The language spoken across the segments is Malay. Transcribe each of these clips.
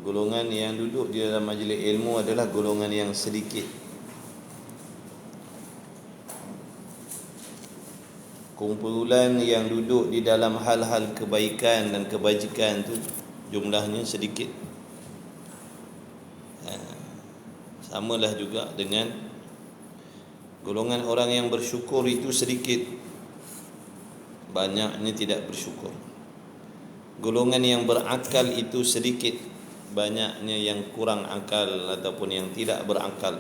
golongan yang duduk di dalam majlis ilmu adalah golongan yang sedikit. Kumpulan yang duduk di dalam hal-hal kebaikan dan kebajikan tu jumlahnya sedikit. Samalah juga dengan golongan orang yang bersyukur itu sedikit, banyaknya tidak bersyukur. Golongan yang berakal itu sedikit, banyaknya yang kurang akal ataupun yang tidak berakal.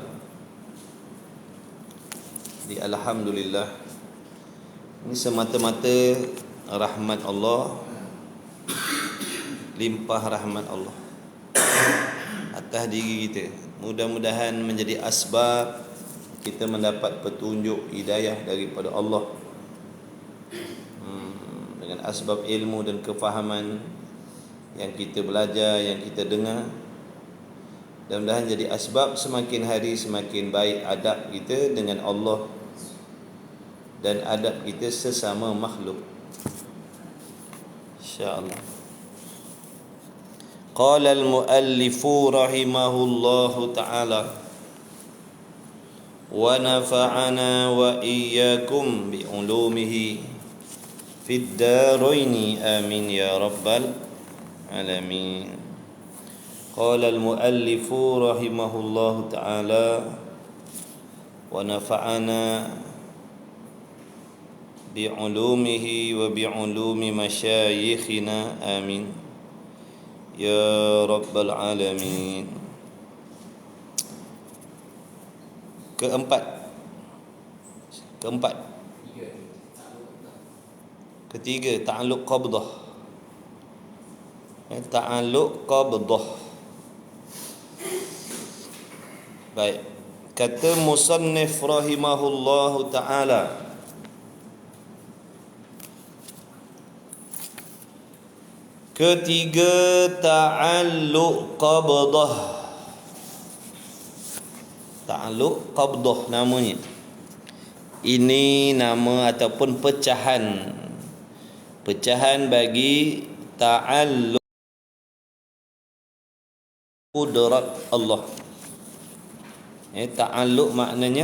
Jadi alhamdulillah, ini semata-mata rahmat Allah, limpah rahmat Allah atas diri kita. Mudah-mudahan menjadi asbab kita mendapat petunjuk hidayah daripada Allah, dengan asbab ilmu dan kefahaman yang kita belajar, yang kita dengar. Dan mudah-mudahan jadi asbab semakin hari semakin baik adab kita dengan Allah dan adab kita sesama makhluk, insya-Allah. Qala al-muallifu rahimahullahu ta'ala wa nafa'ana wa iyyakum bi ulumihi fid daraini amin ya rabbal alamin. Qala al-muallifu rahimahullahu ta'ala wa nafa'ana bi ulumihi wa bi ulumi masyayikhina amin ya rabbal alamin. Ketiga, ta'alluq qabdah. Ta'alluq qabdah. Baik. Kata musannif rahimahullahu ta'ala, ketiga, ta'alluq qabdah. Ta'alluq qabdah namanya. Ini nama ataupun pecahan bagi ta'alluq qudrat Allah. Ta'alluq maknanya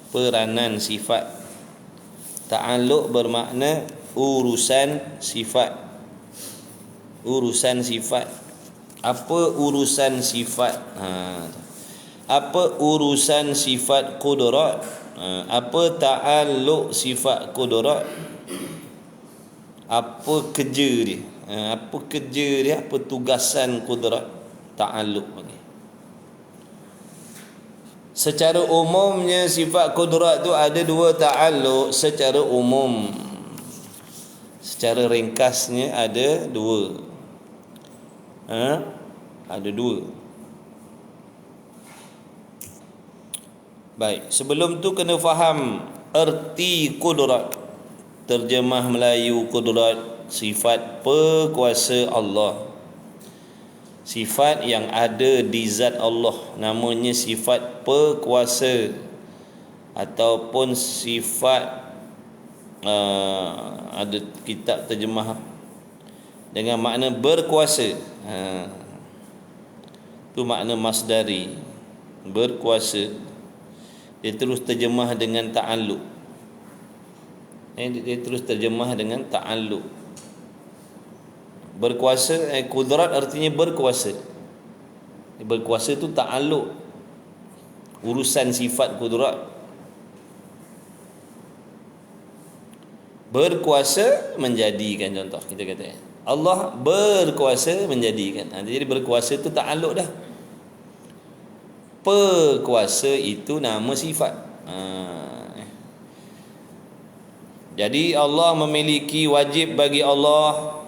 peranan sifat. Ta'alluq bermakna urusan sifat. Urusan sifat. Apa urusan sifat? Apa urusan sifat qudrat? Apa ta'alluq sifat qudrat? Apa kerja dia? Apa kerja dia? Apa tugasan qudrat? Ta'alluq bagi. Secara umumnya sifat qudrat tu ada dua ta'alluq secara umum. Secara ringkasnya ada dua. Ada dua. Baik, sebelum tu kena faham erti qudrat. Terjemah Melayu qudrat, sifat perkuasa Allah. Sifat yang ada di zat Allah, namanya sifat perkuasa ataupun sifat ada kitab terjemah dengan makna berkuasa. Itu makna masdari, berkuasa. Dia terus terjemah dengan ta'alluq. Dia terus terjemah dengan ta'alluq. Berkuasa, qudrat artinya berkuasa. Berkuasa tu ta'alluq, urusan sifat qudrat. Berkuasa menjadikan, contoh kita kata Allah berkuasa menjadikan. Jadi berkuasa tu ta'alluq dah. Perkuasa itu nama sifat. Jadi Allah memiliki, wajib bagi Allah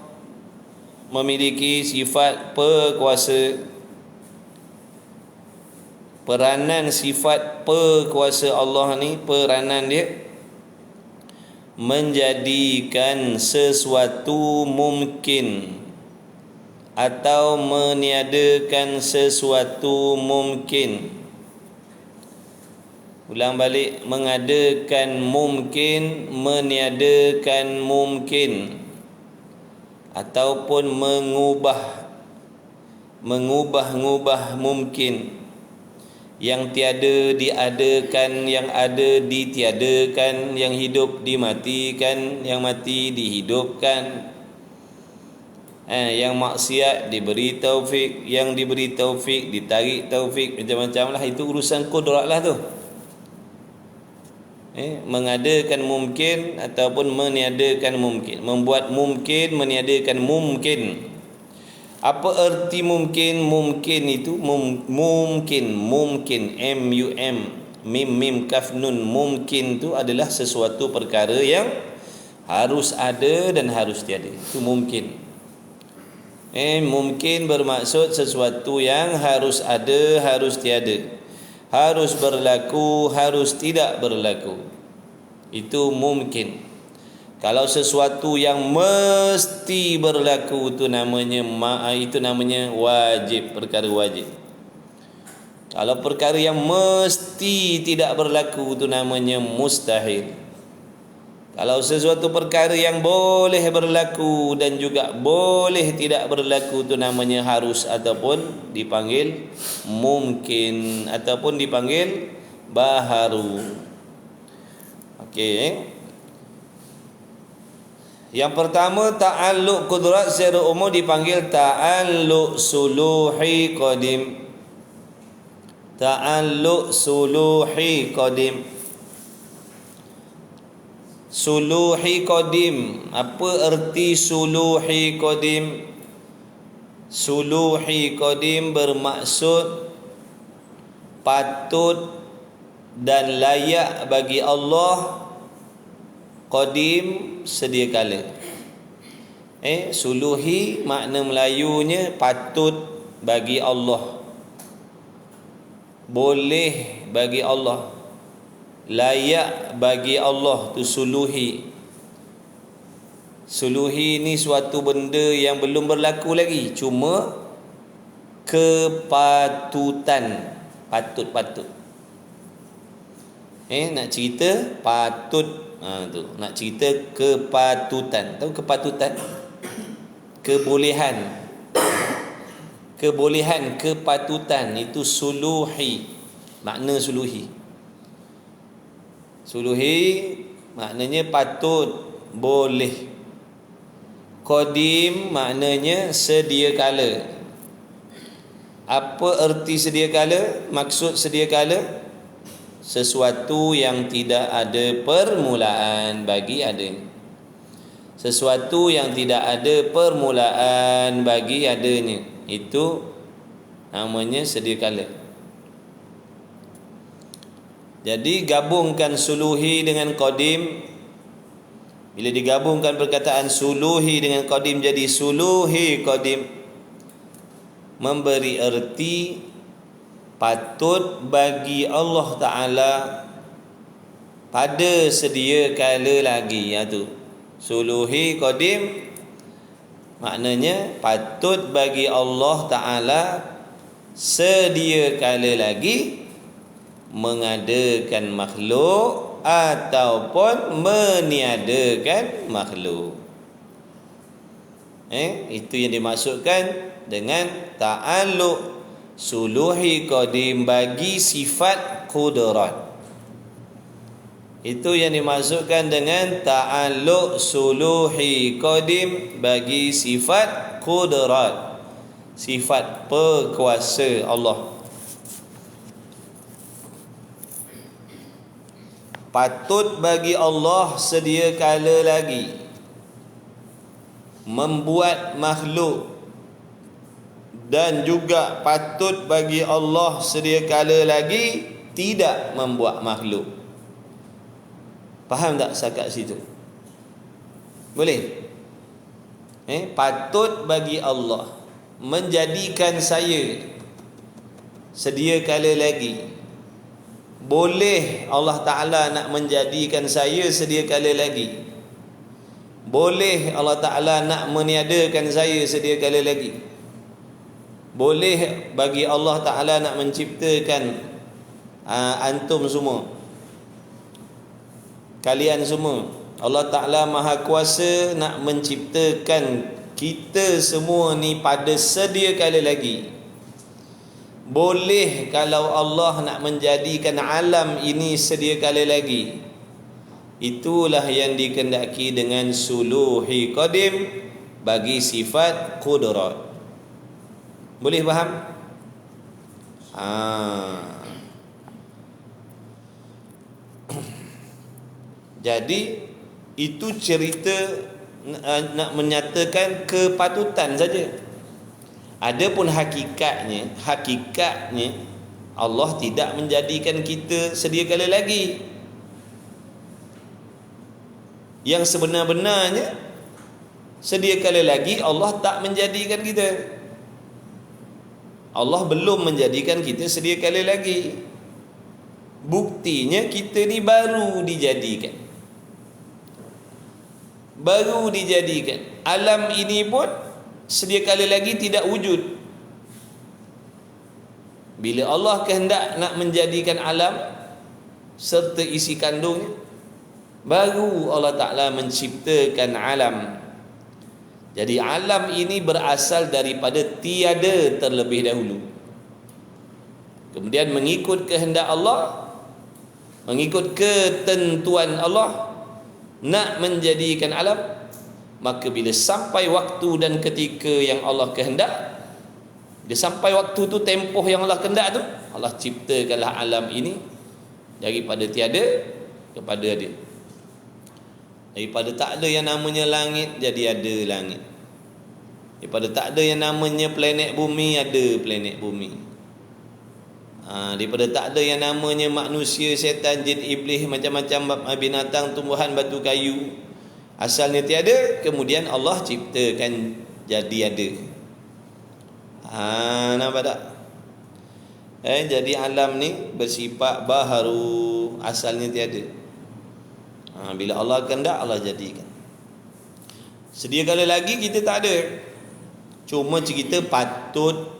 memiliki sifat perkuasa. Peranan sifat perkuasa Allah ni, peranan dia menjadikan sesuatu mungkin atau meniadakan sesuatu mungkin. Ulang balik, mengadakan mungkin, meniadakan mungkin, ataupun mengubah-ngubah mungkin. Yang tiada diadakan, yang ada ditiadakan, yang hidup dimatikan, yang mati dihidupkan. Yang maksiat diberi taufik, yang diberi taufik ditarik taufik, macam-macam lah. Itu urusan kudrat lah tu. Mengadakan mungkin ataupun meniadakan mungkin, membuat mungkin, meniadakan mungkin. Apa erti mungkin? Mungkin itu mungkin M-U-M mim kaf nun. Mungkin itu adalah sesuatu perkara yang harus ada dan harus tiada. Itu mungkin. Mungkin bermaksud sesuatu yang harus ada, harus tiada, harus berlaku, harus tidak berlaku. Itu mungkin. Kalau sesuatu yang mesti berlaku, itu namanya wajib, perkara wajib. Kalau perkara yang mesti tidak berlaku, itu namanya mustahil. Kalau sesuatu perkara yang boleh berlaku dan juga boleh tidak berlaku, itu namanya harus ataupun dipanggil mungkin ataupun dipanggil baharu. Okey. Yang pertama, ta'alluq qudrat secara umum dipanggil ta'alluq suluhi qadim. Ta'alluq suluhi qadim. Suluhi qadim. Apa erti suluhi qadim? Suluhi qadim bermaksud patut dan layak bagi Allah qadim sedia kala. Suluhi makna Melayunya patut bagi Allah, boleh bagi Allah, layak bagi Allah, tu suluhi. Suluhi ni suatu benda yang belum berlaku lagi, cuma kepatutan, patut-patut. Nak cerita patut, tu nak cerita kepatutan. Tahu kepatutan? Kebolehan, kepatutan, itu suluhi. Makna suluhi, maknanya patut, boleh. Qadim maknanya sedia kala. Apa erti sedia kala? Maksud sedia kala, sesuatu yang tidak ada permulaan bagi adanya. Sesuatu yang tidak ada permulaan bagi adanya, itu namanya sedia kala. Jadi gabungkan suluhi dengan qadim. Bila digabungkan perkataan suluhi dengan qadim jadi suluhi qadim, memberi erti patut bagi Allah Ta'ala pada sedia kala lagi. Tu suluhi qadim maknanya patut bagi Allah Ta'ala sedia kala lagi mengadakan makhluk ataupun meniadakan makhluk. Itu yang dimaksudkan dengan ta'alluq suluhi qadim bagi sifat qudrat. Itu yang dimaksudkan dengan ta'alluq suluhi qadim bagi sifat qudrat, sifat perkuasa Allah. Patut bagi Allah sedia kala lagi membuat makhluk, dan juga patut bagi Allah sedia kala lagi tidak membuat makhluk. Faham tak setakat situ? Boleh? Patut bagi Allah menjadikan saya sedia kala lagi. Boleh Allah Ta'ala nak menjadikan saya sedia kala lagi. Boleh Allah Ta'ala nak meniadakan saya sedia kala lagi. Boleh bagi Allah Ta'ala nak menciptakan antum semua, kalian semua. Allah Ta'ala Maha Kuasa nak menciptakan kita semua ni pada sedia kala lagi. boleh kalau Allah nak menjadikan alam ini sedia kala lagi. Itulah yang dikehendaki dengan suluhi qadim bagi sifat qudrat. Boleh faham? Jadi itu cerita nak menyatakan kepatutan saja. Adapun hakikatnya Allah tidak menjadikan kita sedia kala lagi. Yang sebenar-benarnya sedia kala lagi Allah tak menjadikan kita. Allah belum menjadikan kita sedia kala lagi. Buktinya kita ni baru dijadikan. Alam ini pun sedia kala lagi tidak wujud. Bila Allah kehendak nak menjadikan alam serta isi kandungnya, baru Allah Ta'ala menciptakan alam. Jadi alam ini berasal daripada tiada terlebih dahulu. Kemudian mengikut kehendak Allah, mengikut ketentuan Allah nak menjadikan alam, maka bila sampai waktu dan ketika yang Allah kehendak, bila sampai waktu tu, tempoh yang Allah kehendak tu, Allah ciptakanlah alam ini daripada tiada kepada ada. Daripada tak ada yang namanya langit, jadi ada langit. Daripada tak ada yang namanya planet bumi, ada planet bumi. Daripada tak ada yang namanya manusia, syaitan, jin, iblis, macam-macam binatang, tumbuhan, batu, kayu, asalnya tiada, kemudian Allah ciptakan jadi ada. Nampak tak? Jadi alam ni bersifat baharu, asalnya tiada. Bila Allah kehendak, Allah jadikan. Sedia kala lagi kita tak ada. Cuma cerita patut,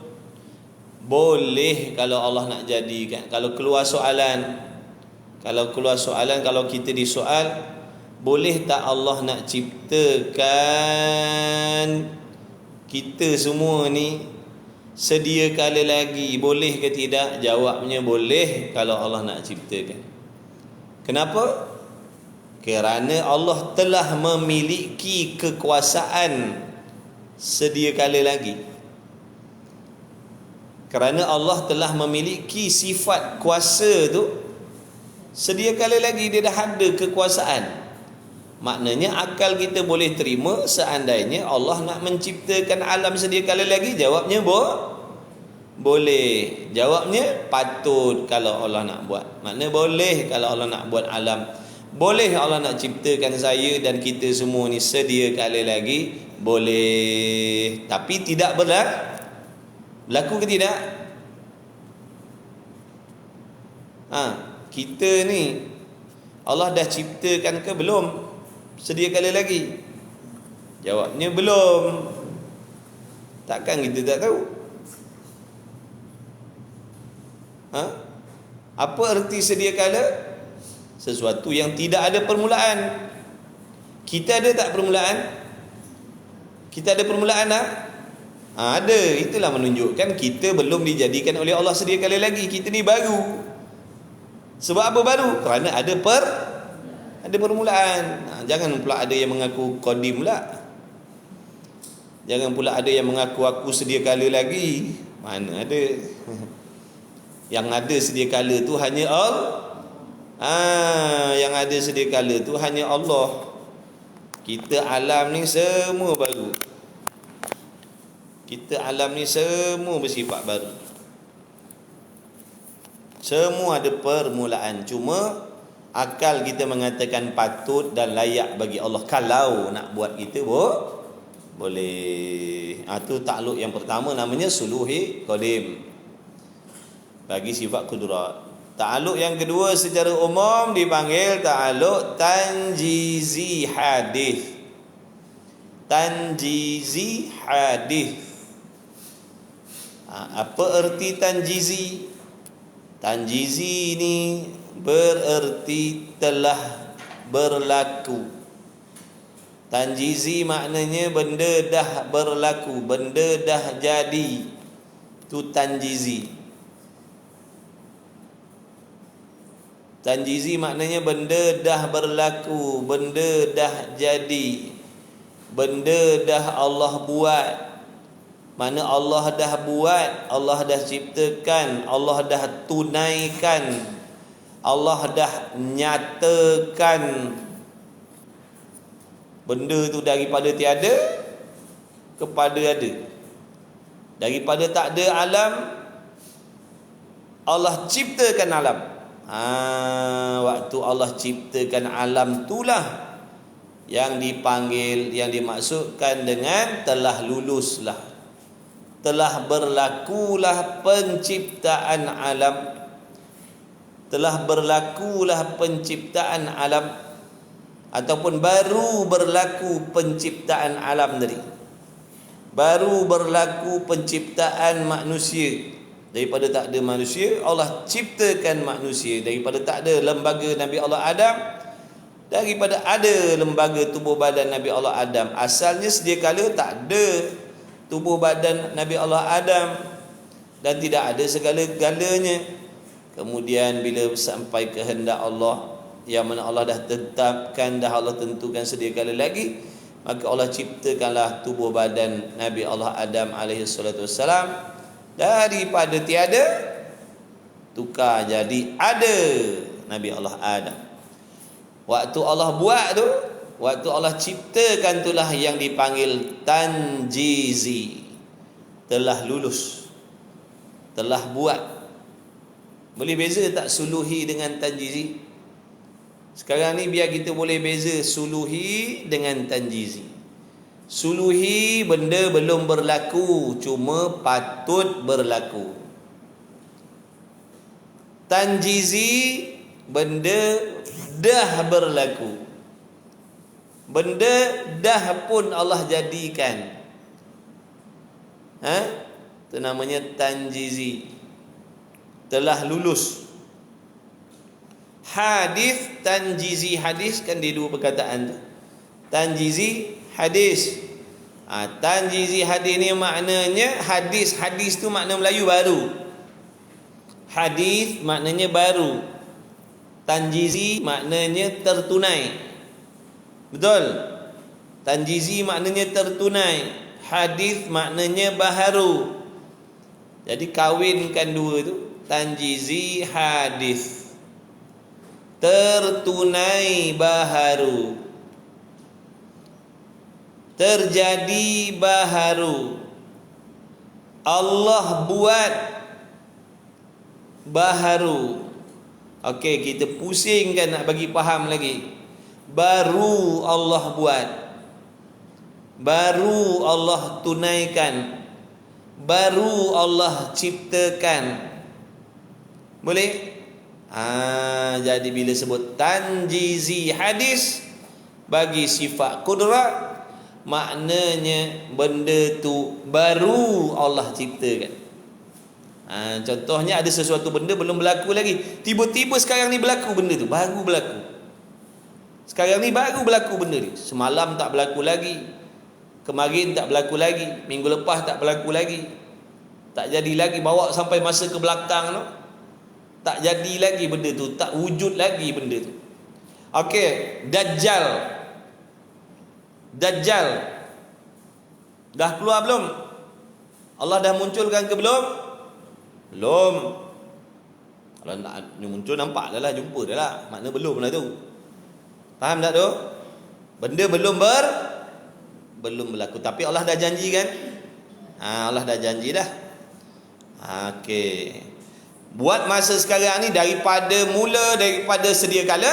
boleh kalau Allah nak jadikan. Kalau keluar soalan, kalau kita disoal, boleh tak Allah nak ciptakan kita semua ni sedia kala lagi, boleh ke tidak? Jawabnya boleh kalau Allah nak ciptakan. Kenapa? Kerana Allah telah memiliki kekuasaan sedia kala lagi. Kerana Allah telah memiliki sifat kuasa tu, sedia kala lagi dia dah ada kekuasaan. Maknanya akal kita boleh terima seandainya Allah nak menciptakan alam sedia kala lagi. Jawabnya boleh. Jawabnya patut kalau Allah nak buat. Maknanya boleh kalau Allah nak buat alam. Boleh Allah nak ciptakan saya dan kita semua ni sedia kala lagi. Boleh. Tapi tidak berlaku ke tidak? Kita ni Allah dah ciptakan ke belum sedia kala lagi? Jawabnya belum. Takkan kita tak tahu? Apa erti sedia kala? Sesuatu yang tidak ada permulaan. Kita ada tak permulaan? Kita ada permulaan tak? Ada. Itulah menunjukkan kita belum dijadikan oleh Allah sedia kala lagi. Kita ni baru. Sebab apa baru? Kerana ada permulaan. Jangan pula ada yang mengaku qadim pula. Jangan pula ada yang mengaku aku sedia kala lagi. Mana ada? Yang ada sedia kala tu hanya Allah. Yang ada sedia kala tu hanya Allah. Kita alam ni semua baru. Kita alam ni semua bersifat baru. Semua ada permulaan. Cuma akal kita mengatakan patut dan layak bagi Allah kalau nak buat kita boleh. Itu takluk yang pertama, namanya suluhi qadim bagi sifat kudrat. Ta'aluk yang kedua secara umum dipanggil ta'aluk tanjizi hadis. Tanjizi hadis. Apa erti tanjizi? Tanjizi ni bererti telah berlaku. Tanjizi maknanya benda dah berlaku, benda dah jadi. Tu tanjizi. Tanjizi maknanya benda dah berlaku, benda dah jadi, benda dah Allah buat. Mana Allah dah buat, Allah dah ciptakan, Allah dah tunaikan, Allah dah nyatakan benda tu daripada tiada kepada ada. Daripada tak ada alam, Allah ciptakan alam. Waktu Allah ciptakan alam itulah yang dipanggil, yang dimaksudkan dengan telah luluslah, telah berlakulah penciptaan alam, telah berlakulah penciptaan alam, ataupun baru berlaku penciptaan alam tadi, baru berlaku penciptaan manusia. Daripada tak ada manusia, Allah ciptakan manusia. Daripada tak ada lembaga Nabi Allah Adam, daripada ada lembaga tubuh badan Nabi Allah Adam. Asalnya sedia kala tak ada tubuh badan Nabi Allah Adam dan tidak ada segala-galanya. Kemudian bila sampai kehendak Allah, yang mana Allah dah tetapkan, dah Allah tentukan sedia kala lagi, maka Allah ciptakanlah tubuh badan Nabi Allah Adam alaihi salatu wassalam. Daripada tiada tukar jadi ada Nabi Allah Adam. Waktu Allah buat tu, waktu Allah ciptakan itulah yang dipanggil tanjizi, telah lulus, telah buat. Boleh beza tak suluhi dengan tanjizi? Sekarang ni biar kita boleh beza suluhi dengan tanjizi. Suluhi benda belum berlaku, cuma patut berlaku. Tanjizi benda dah berlaku, benda dah pun Allah jadikan. Itu namanya tanjizi, telah lulus. Hadis, tanjizi, hadis kan dia dua perkataan tu. Tanjizi, hadis. Tanjizi hadis ni maknanya hadis. Hadis tu makna Melayu baru. Hadis maknanya baru. Tanjizi maknanya tertunai. Betul? Tanjizi maknanya tertunai. Hadis maknanya baharu. Jadi kawinkan dua tu. Tanjizi, hadis. Tertunai baharu, terjadi baharu. Allah buat baharu. Okey, kita pusingkan nak bagi faham lagi. Baru Allah buat, baru Allah tunaikan, baru Allah ciptakan. Boleh? Jadi bila sebut tanjizi hadis bagi sifat kudrat, maknanya benda tu baru Allah ciptakan. Contohnya ada sesuatu benda belum berlaku lagi, tiba-tiba sekarang ni berlaku benda tu, baru berlaku. Sekarang ni baru berlaku benda ni. Semalam tak berlaku lagi, kemarin tak berlaku lagi, minggu lepas tak berlaku lagi, tak jadi lagi, bawa sampai masa ke belakang tu, tak jadi lagi benda tu, tak wujud lagi benda tu. Okey, Dajjal. Dajjal dah keluar belum? Allah dah munculkan ke belum? Belum. Kalau nak muncul nampak dah lah, jumpa dah lah. Makna belum lah tu. Faham tak tu? Benda belum berlaku, tapi Allah dah janji kan? Allah dah janji dah. Okey. Buat masa sekarang ni, daripada sedia kala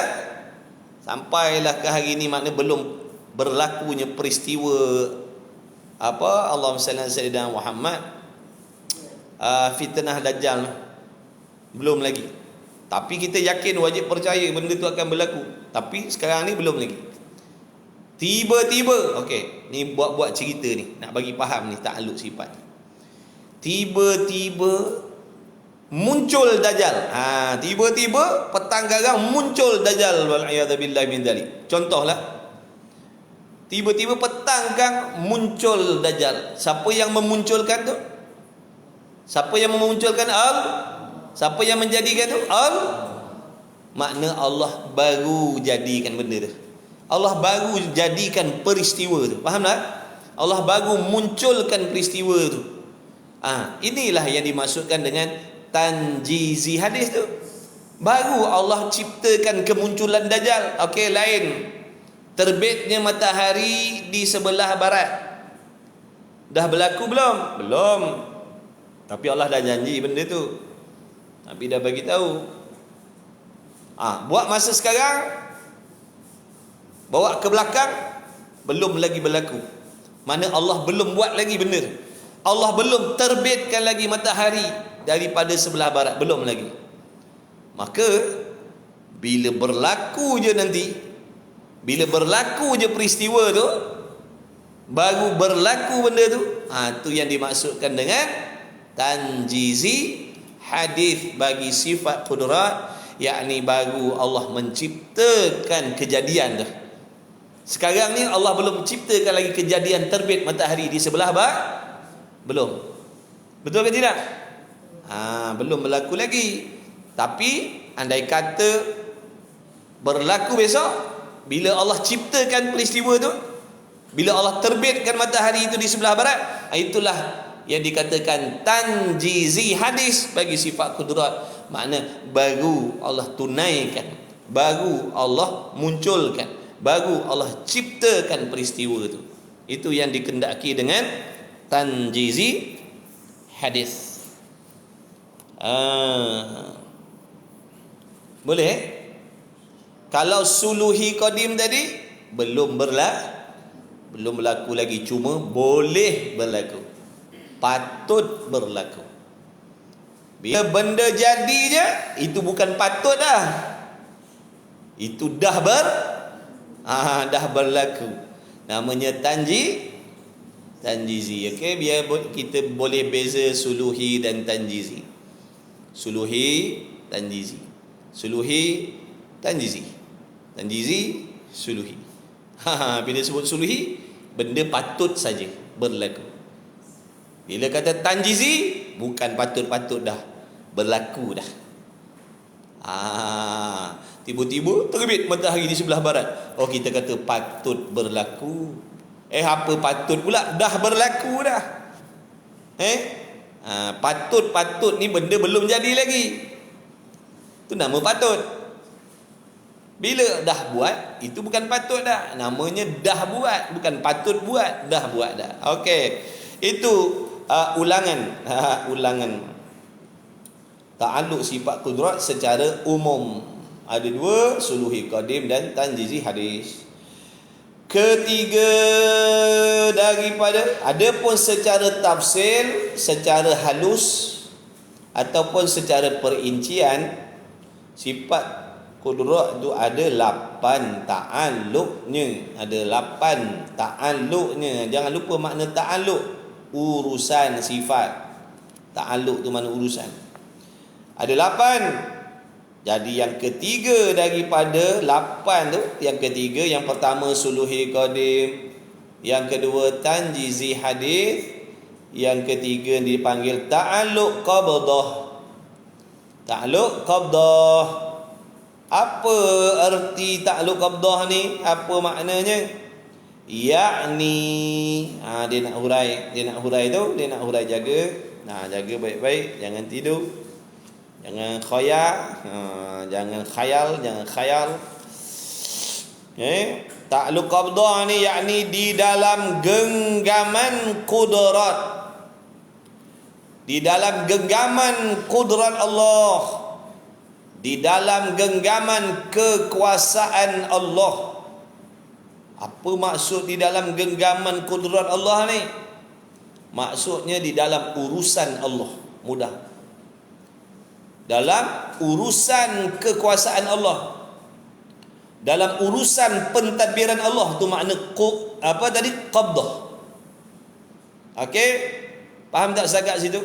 sampailah ke hari ni, makna belum berlakunya peristiwa apa, Allahumma salli ala sayyidina Muhammad, fitnah Dajjal, belum lagi. Tapi kita yakin, wajib percaya benda tu akan berlaku. Tapi sekarang ni belum lagi. Tiba-tiba, okey, ni buat cerita ni, nak bagi faham ni takluk sifat. Tiba-tiba muncul Dajjal. Tiba-tiba petang garang muncul Dajjal, wal iyad billahi min dzalik. Contohlah, tiba-tiba petang gang muncul Dajjal. Siapa yang memunculkan tu? Siapa yang memunculkan? Siapa yang menjadikan tu? makna Allah baru jadikan benda tu. Allah baru jadikan peristiwa tu. Faham tak? Allah baru munculkan peristiwa tu. Inilah yang dimaksudkan dengan tanjizi hadis tu. Baru Allah ciptakan kemunculan Dajjal. Okey, lain. Terbitnya matahari di sebelah barat. Dah berlaku belum? Belum. Tapi Allah dah janji benda tu. Nabi dah bagi tahu. Buat masa sekarang, bawa ke belakang, belum lagi berlaku. Mana Allah belum buat lagi benda tu. Allah belum terbitkan lagi matahari daripada sebelah barat, belum lagi. Maka bila berlaku je nanti, bila berlaku je peristiwa tu, baru berlaku benda tu, tu yang dimaksudkan dengan tanjizi hadis bagi sifat qudrat, yakni baru Allah menciptakan kejadian dah. Sekarang ni Allah belum ciptakan lagi kejadian terbit matahari di sebelah barat. Belum. Betul ke tidak? Belum berlaku lagi. Tapi andai kata berlaku besok, bila Allah ciptakan peristiwa tu, bila Allah terbitkan matahari itu di sebelah barat, itulah yang dikatakan tanjizi hadis bagi sifat kudrat. Makna baru Allah tunaikan, baru Allah munculkan, baru Allah ciptakan peristiwa itu. Itu yang dikendaki dengan tanjizi hadis. Boleh? Kalau suluhi qadim tadi belum berlaku lagi, cuma boleh berlaku, patut berlaku. Bila benda jadi je, itu bukan patut dah, itu dah berlaku. Namanya tanjizi. Okey, biar kita boleh beza suluhi dan tanjizi. Suluhi, tanjizi. Suluhi, tanjizi. Tanjizi, suluhi. Bila sebut suluhi, benda patut saja berlaku. Bila kata tanjizi, bukan patut-patut dah, berlaku dah. Tiba-tiba terbit matahari di sebelah barat. Kita kata patut berlaku. Apa patut pula? Dah berlaku dah. Patut ni benda belum jadi lagi. Itu nama patut. Bila dah buat, itu bukan patut dah. Namanya dah buat, bukan patut buat, dah buat dah. Okey. Itu ulangan ta'alluq sifat qudrat secara umum. Ada dua, suluhi qadim dan tanjizi hadis. Ketiga daripada, adapun secara tafsir, secara halus ataupun secara perincian, sifat qudrat itu ada 8 ta'alluqnya. Ada 8 ta'alluqnya. Jangan lupa makna ta'alluq, urusan sifat. Ta'alluq tu makna urusan. Ada 8. Jadi yang ketiga daripada 8 tu, yang ketiga, yang pertama suluhi qadim, yang kedua tanjizi hadis, yang ketiga dipanggil ta'alluq qabdah. Ta'alluq qabdah. Apa erti ta'alluq qabdah ni? Apa maknanya? Yakni dia nak hurai tu, dia nak hurai jaga. Jaga baik-baik, jangan tidur, jangan jangan khayal. Ta'alluq qabdah ni yakni di dalam genggaman qudrat, di dalam genggaman qudrat Allah, di dalam genggaman kekuasaan Allah. Apa maksud di dalam genggaman kudrat Allah ni? Maksudnya di dalam urusan Allah. Mudah. Dalam urusan kekuasaan Allah, dalam urusan pentadbiran Allah, tu makna qabdah. Okey? Faham tak setakat situ?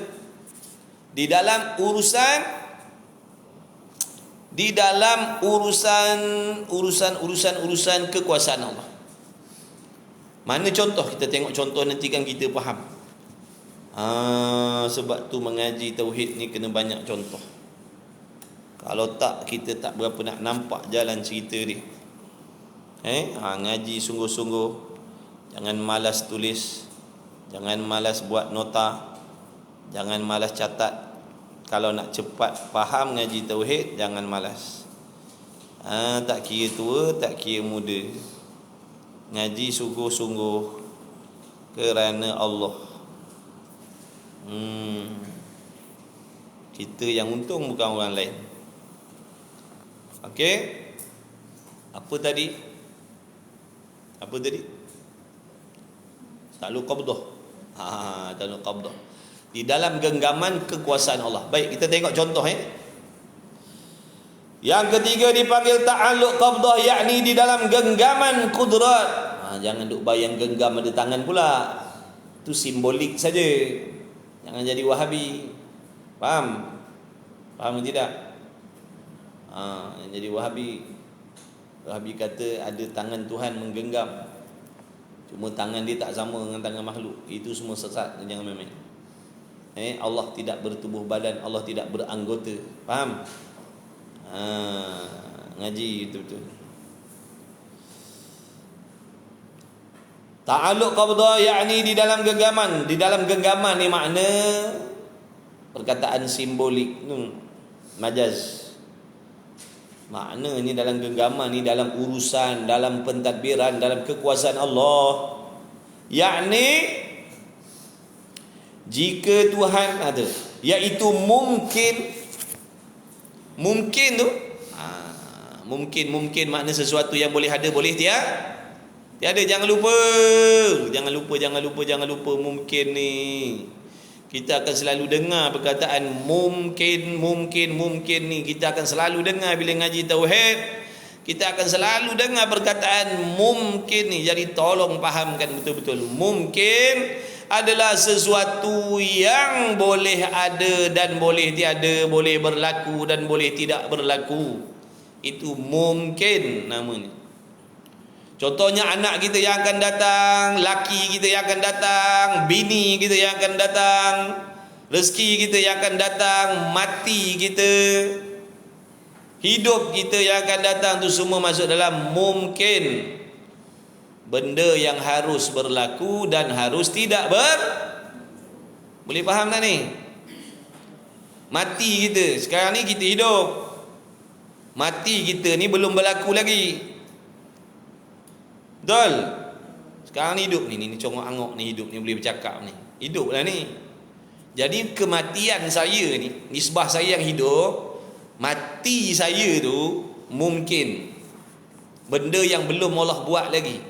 Di dalam urusan kekuasaan Allah. Mana contoh? Kita tengok contoh nanti kan kita faham. Sebab tu mengaji tauhid ni kena banyak contoh. Kalau tak, kita tak berapa nak nampak jalan cerita dia. Ngaji sungguh-sungguh. Jangan malas tulis, jangan malas buat nota, jangan malas catat. Kalau nak cepat faham ngaji tauhid, jangan malas. Tak kira tua, tak kira muda, ngaji sungguh-sungguh kerana Allah. Kita yang untung, bukan orang lain. Okey. Apa tadi? Ta'alluq qabdah. Ta'alluq qabdah. Di dalam genggaman kekuasaan Allah. Baik, kita tengok contoh Yang ketiga dipanggil ta'alluq qabdah, yakni di dalam genggaman kudrat. Jangan duk bayang genggam ada tangan pula. Itu simbolik saja. Jangan jadi Wahabi. Faham? Faham tidak? Yang jadi Wahabi kata ada tangan Tuhan menggenggam. Cuma tangan dia tak sama dengan tangan makhluk. Itu semua sesat, jangan main-main. Allah tidak bertubuh badan, Allah tidak beranggota. Faham? Ngaji betul-betul. Ta'alluq qabdah, yakni di dalam genggaman. Di dalam genggaman ni makna perkataan simbolik, majaz. Makna ni dalam genggaman ni, dalam urusan, dalam pentadbiran, dalam kekuasaan Allah. Yakni jika Tuhan ada, iaitu mungkin tu mungkin makna sesuatu yang boleh ada, boleh tiada. Jangan lupa mungkin ni. Kita akan selalu dengar perkataan mungkin ni. Kita akan selalu dengar bila ngaji tauhid. Kita akan selalu dengar perkataan mungkin ni. Jadi tolong fahamkan betul-betul. Mungkin adalah sesuatu yang boleh ada dan boleh tiada, boleh berlaku dan boleh tidak berlaku. Itu mungkin namanya. Contohnya anak kita yang akan datang, laki kita yang akan datang, bini kita yang akan datang, rezeki kita yang akan datang, mati kita, hidup kita yang akan datang, tu semua masuk dalam mungkin. Benda yang harus berlaku dan harus tidak boleh faham tak ni? Mati kita, sekarang ni kita hidup. Mati kita ni belum berlaku lagi. Betul? Sekarang ni hidup ni congok-angok ni, hidup ni boleh bercakap ni. Hidup lah ni. Jadi kematian saya ni, nisbah saya yang hidup, mati saya tu mungkin. Benda yang belum Allah buat lagi.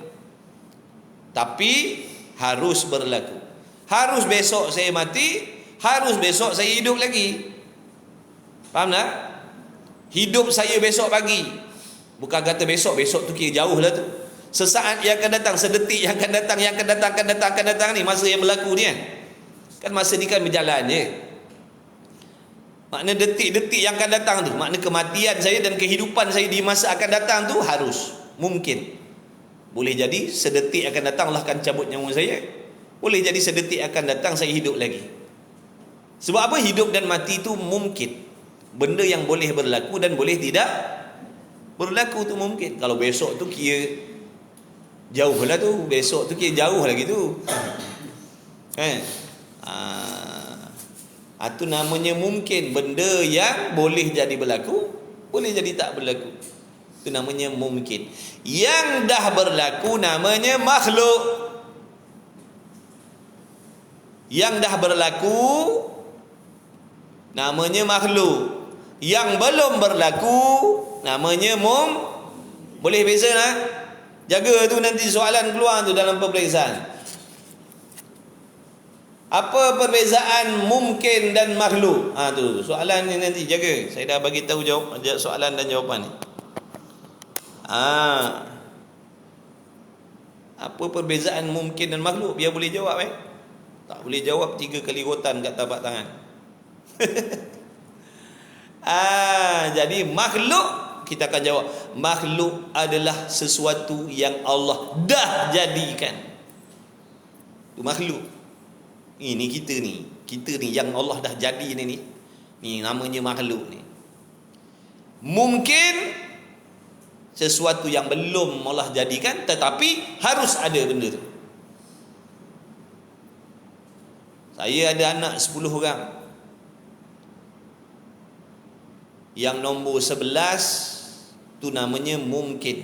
Tapi harus berlaku. Harus besok saya mati, harus besok saya hidup lagi. Faham tak? Hidup saya besok pagi. Bukan kata besok tu kira jauh lah tu. Sesaat yang akan datang, sedetik yang akan datang ni, masa yang berlaku ni kan masa ni kan berjalan je. Makna detik-detik yang akan datang tu, makna kematian saya dan kehidupan saya di masa akan datang tu harus mungkin. Boleh jadi sedetik akan datang Allah akan cabut nyawa saya. Boleh jadi sedetik akan datang saya hidup lagi. Sebab apa? Hidup dan mati tu mungkin. Benda yang boleh berlaku dan boleh tidak berlaku tu mungkin. Kalau besok tu kira jauh lah tu. Besok tu kira jauh lagi tu. Itu namanya mungkin. Benda yang boleh jadi berlaku, boleh jadi tak berlaku. Itu namanya mungkin. Yang dah berlaku namanya makhluk. Yang dah berlaku namanya makhluk. Yang belum berlaku namanya boleh beza lah. Jaga tu, nanti soalan keluar tu dalam peperiksaan. Apa perbezaan mungkin dan makhluk? Tu soalan ni nanti jaga. Saya dah bagi tahu jawab soalan dan jawapan ni. Apa perbezaan mungkin dan makhluk? Biar boleh jawab Tak boleh jawab 3 kali rotan kat tapak tangan. Jadi makhluk, kita akan jawab, makhluk adalah sesuatu yang Allah dah jadikan. Itu makhluk. Ini kita ni yang Allah dah jadi ni namanya makhluk ni. Mungkin sesuatu yang belum Allah jadikan, tetapi harus ada benda tu. Saya ada anak 10 orang. Yang nombor 11 tu namanya mungkin.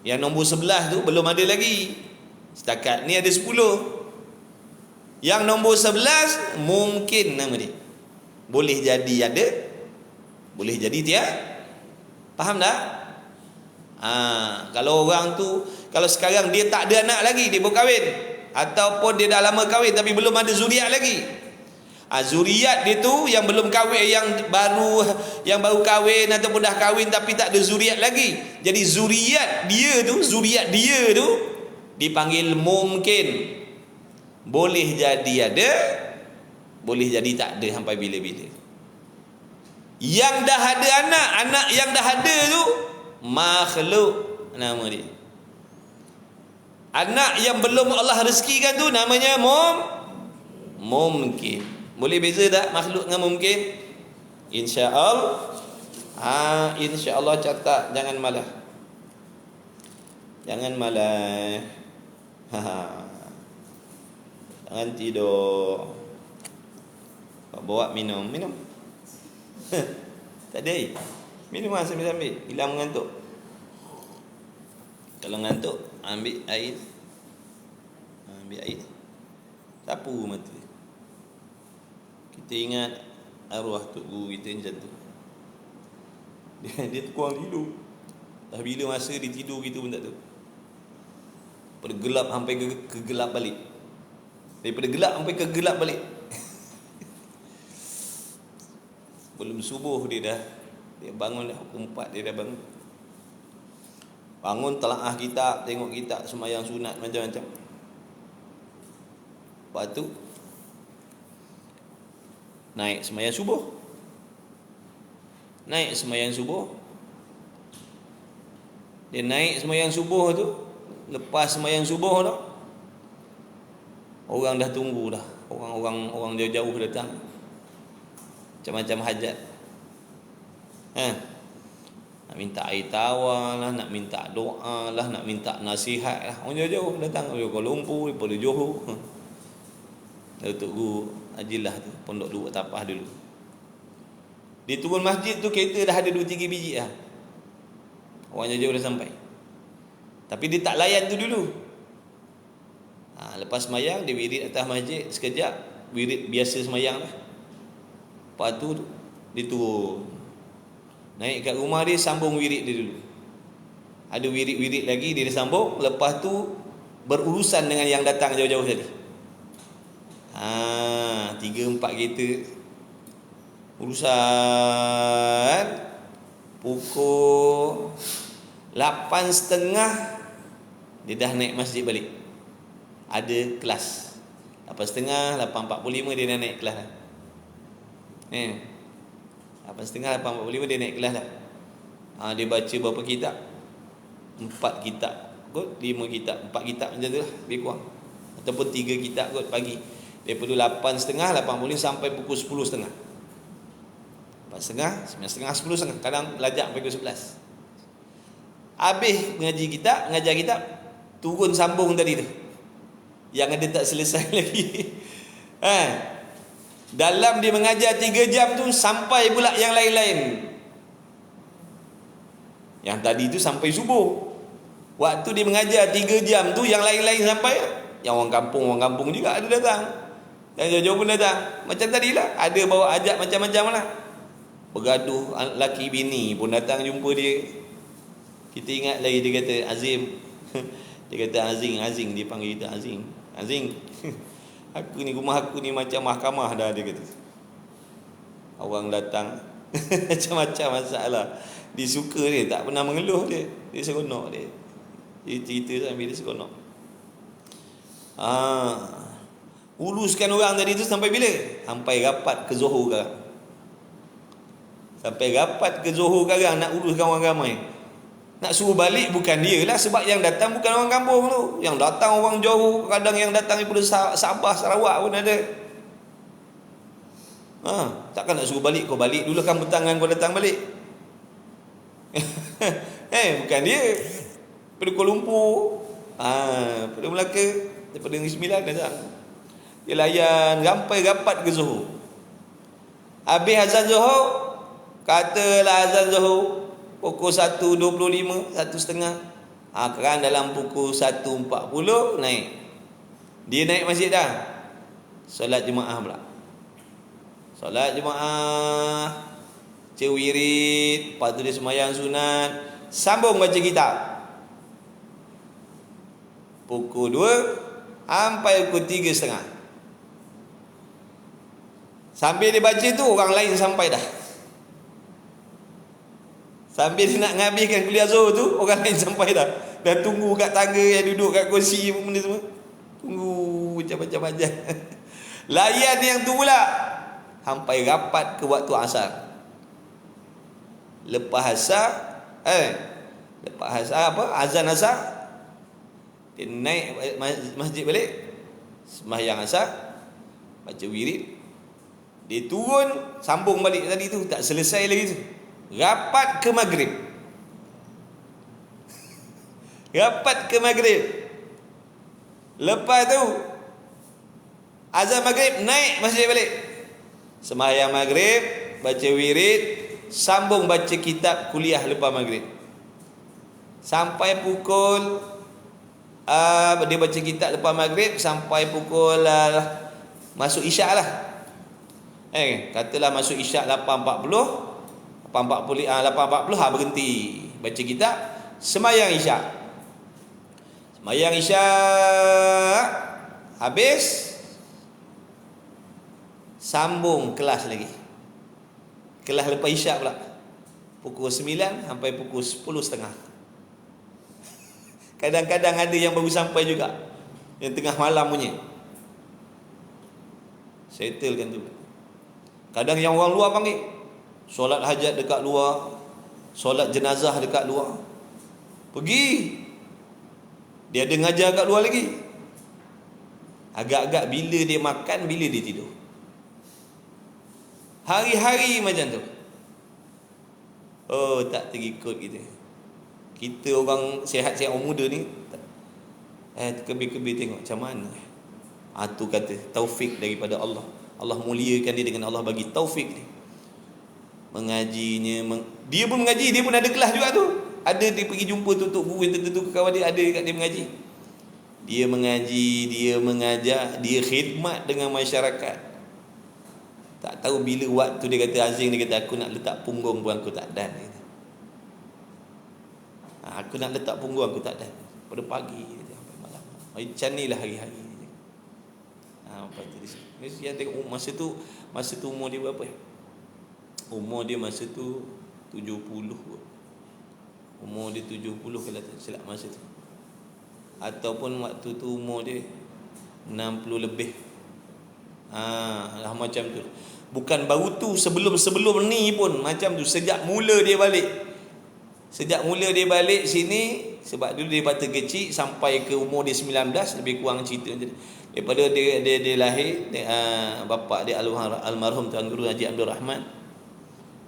Yang nombor 11 tu belum ada lagi. Setakat ni ada 10. Yang nombor 11 mungkin nama dia. Boleh jadi ada, boleh jadi tiada. Faham tak? Kalau orang tu, kalau sekarang dia tak ada anak lagi, dia baru kahwin, ataupun dia dah lama kahwin tapi belum ada zuriat lagi. Zuriat dia tu yang belum kahwin, yang baru kahwin ataupun dah kahwin tapi tak ada zuriat lagi. Jadi zuriat dia tu dipanggil mungkin. Boleh jadi ada, boleh jadi tak ada sampai bila-bila. Yang dah ada anak yang dah ada tu makhluk nama dia. Anak yang belum Allah rezekikan tu namanya mungkin. Boleh beza tak makhluk dengan mungkin? InsyaAllah. InsyaAllah catat, jangan malah. Jangan malah. Jangan tidur. Bawa minum. Tak ada air. Minum sambil-sambil, hilang mengantuk. Kalau ngantuk, ambil air. Ambil air. Sapu mata. Kita ingat arwah Tok Guru kita macam tu. Dia kurang tidur. Dah bila masa dia tidur kita pun tak tahu. Daripada gelap sampai ke gelap balik. Daripada gelap sampai ke gelap balik. Belum subuh dia bangun dah, pukul 4 dia dah bangun. Bangun telaah kitab, tengok kitab, sembahyang sunat macam-macam. Lepas tu naik sembahyang subuh. Dia naik sembahyang subuh tu, lepas sembahyang subuh tu, orang dah tunggu dah. Orang jauh-jauh datang. Macam-macam hajat. Nak minta air tawar lah, nak minta doa lah, nak minta nasihat lah. Orang jauh-jauh datang dari Kuala Lumpur, daripada Johor. Datuk Guru Ajilah tu, pondok dua tapah dulu. Dia turun masjid tu, kereta dah ada 2-3 biji lah. Orang jauh-jauh dah sampai. Tapi dia tak layan tu dulu. Lepas semayang, dia wirid atas masjid sekejap. Wirid biasa semayang lah. Lepas tu dia turun, naik kat rumah dia, sambung wirid dia dulu. Ada wirid-wirid lagi dia sambung. Lepas tu berurusan dengan yang datang jauh-jauh tadi. 3-4 kereta urusan. Pukul 8.30 dia dah naik masjid balik. Ada kelas 8.30, 8.45 dia dah naik kelas dah. 8.30, 8.45 dia naik kelas dah. Dia baca berapa kitab? 4 kitab kot, 5 kitab, 4 kitab macam tu lah, lebih kurang. Ataupun 3 kitab kot pagi. Daripada 8.30, 8.45 sampai pukul 10.30. 8.30, 9.30, 10.30. Kadang belajar sampai pukul 11. Habis mengajar kitab, turun sambung tadi tu, yang ada tak selesai lagi. Dalam dia mengajar 3 jam tu, sampai pula yang lain-lain. Yang tadi tu sampai subuh. Waktu dia mengajar 3 jam tu, yang lain-lain sampai. Yang orang kampung juga ada datang. Yang jauh-jauh pun datang. Macam tadilah, ada bawa ajak macam-macam lah. Bergaduh laki bini pun datang jumpa dia. Kita ingat lagi dia kata Azim. Dia kata Azing, dia panggil kita Azing. Rumah aku ni macam mahkamah dah, dia kata. Orang datang macam-macam masalah. Dia suka dia, tak pernah mengeluh dia. Dia seronok dia. Dia cerita sambil dia seronok. Uruskan orang tadi tu sampai bila? Sampai rapat ke Johor sekarang. Sampai rapat ke Johor sekarang nak uruskan orang ramai. Nak suruh balik bukan dia lah, sebab yang datang bukan orang kampung tu. Yang datang orang Johor, kadang yang datang daripada Sabah, Sarawak pun ada. Takkan nak suruh balik, kau balik dulu kan petang kau datang balik. Bukan dia. Daripada Kuala Lumpur, daripada Melaka, daripada Negeri Sembilan datang. Dia layan sampai rapat ke Johor. Habis azan Johor, katalah azan Johor pukul 1.25, 1.30. Kerana dalam pukul 1.40 naik. Dia naik masjid dah. Solat Jumaat pula. Solat Jumaat, baca wirid, lepas tu dia sembahyang sunat, sambung baca kitab. Pukul 2 sampai pukul 3.30. Sambil dia baca tu, orang lain sampai dah. Sambil dia nak ngabiskan kuliah Zuhur tu, orang lain sampai dah. Dah tunggu kat tangga yang duduk kat kursi benda semua. Tunggu macam-macam aja. Layan yang tu pula sampai rapat ke waktu asar. Lepas asar, azan asar, dia naik masjid balik, sembahyang asar, baca wirid, dia turun, sambung balik tadi tu, tak selesai lagi tu. Rapat ke maghrib. Rapat ke maghrib. Lepas tu azan maghrib, naik masjid balik. Sembahyang maghrib, baca wirid, sambung baca kitab kuliah lepas maghrib. Sampai pukul dia baca kitab lepas maghrib sampai pukul masuk isyak lah. Katalah masuk isyak 8.40, 8.40 berhenti baca kitab, sembahyang isyak. Sembahyang isyak habis, sambung kelas lagi. Kelas lepas isyak pula. Pukul 9 sampai pukul 10.30. Kadang-kadang ada yang baru sampai juga, yang tengah malam punya. Settlekan tu. Kadang yang orang luar panggil, solat hajat dekat luar, solat jenazah dekat luar. Pergi. Dia ada ngajar kat luar lagi. Agak-agak bila dia makan, bila dia tidur. Hari-hari macam tu. Tak terikut kita. Kita orang sihat-sihat, orang muda ni, kebir-kebir tengok macam mana. Tu kata taufik daripada Allah. Allah muliakan dia dengan Allah bagi taufik dia. Mengajinya, dia pun mengaji, dia pun ada kelas juga tu. Ada dia pergi jumpa tutup guru yang tertentu, kawan dia ada kat dia mengaji. Dia mengaji, dia mengajar, dia khidmat dengan masyarakat. Tak tahu bila waktu dia kata Azing, dia kata aku nak letak punggung pun aku tak dan. Aku nak letak punggung aku tak dan. Pada pagi sampai malam. Macam inilah hari-hari. Lepas tu dia tengok masa tu umur dia berapa? Umur dia masa tu 70. Umur dia 70 kalau tak silap masa tu. Ataupun waktu tu umur dia 60 lebih. Lah macam tu. Bukan baru tu, sebelum ni pun macam tu. Sejak mula dia balik sini, sebab dulu dia bata kecil sampai ke umur dia 19, lebih kurang cerita macam ni. Daripada dia lahir, bapa dia almarhum Tuan Guru Haji Abdul Rahman,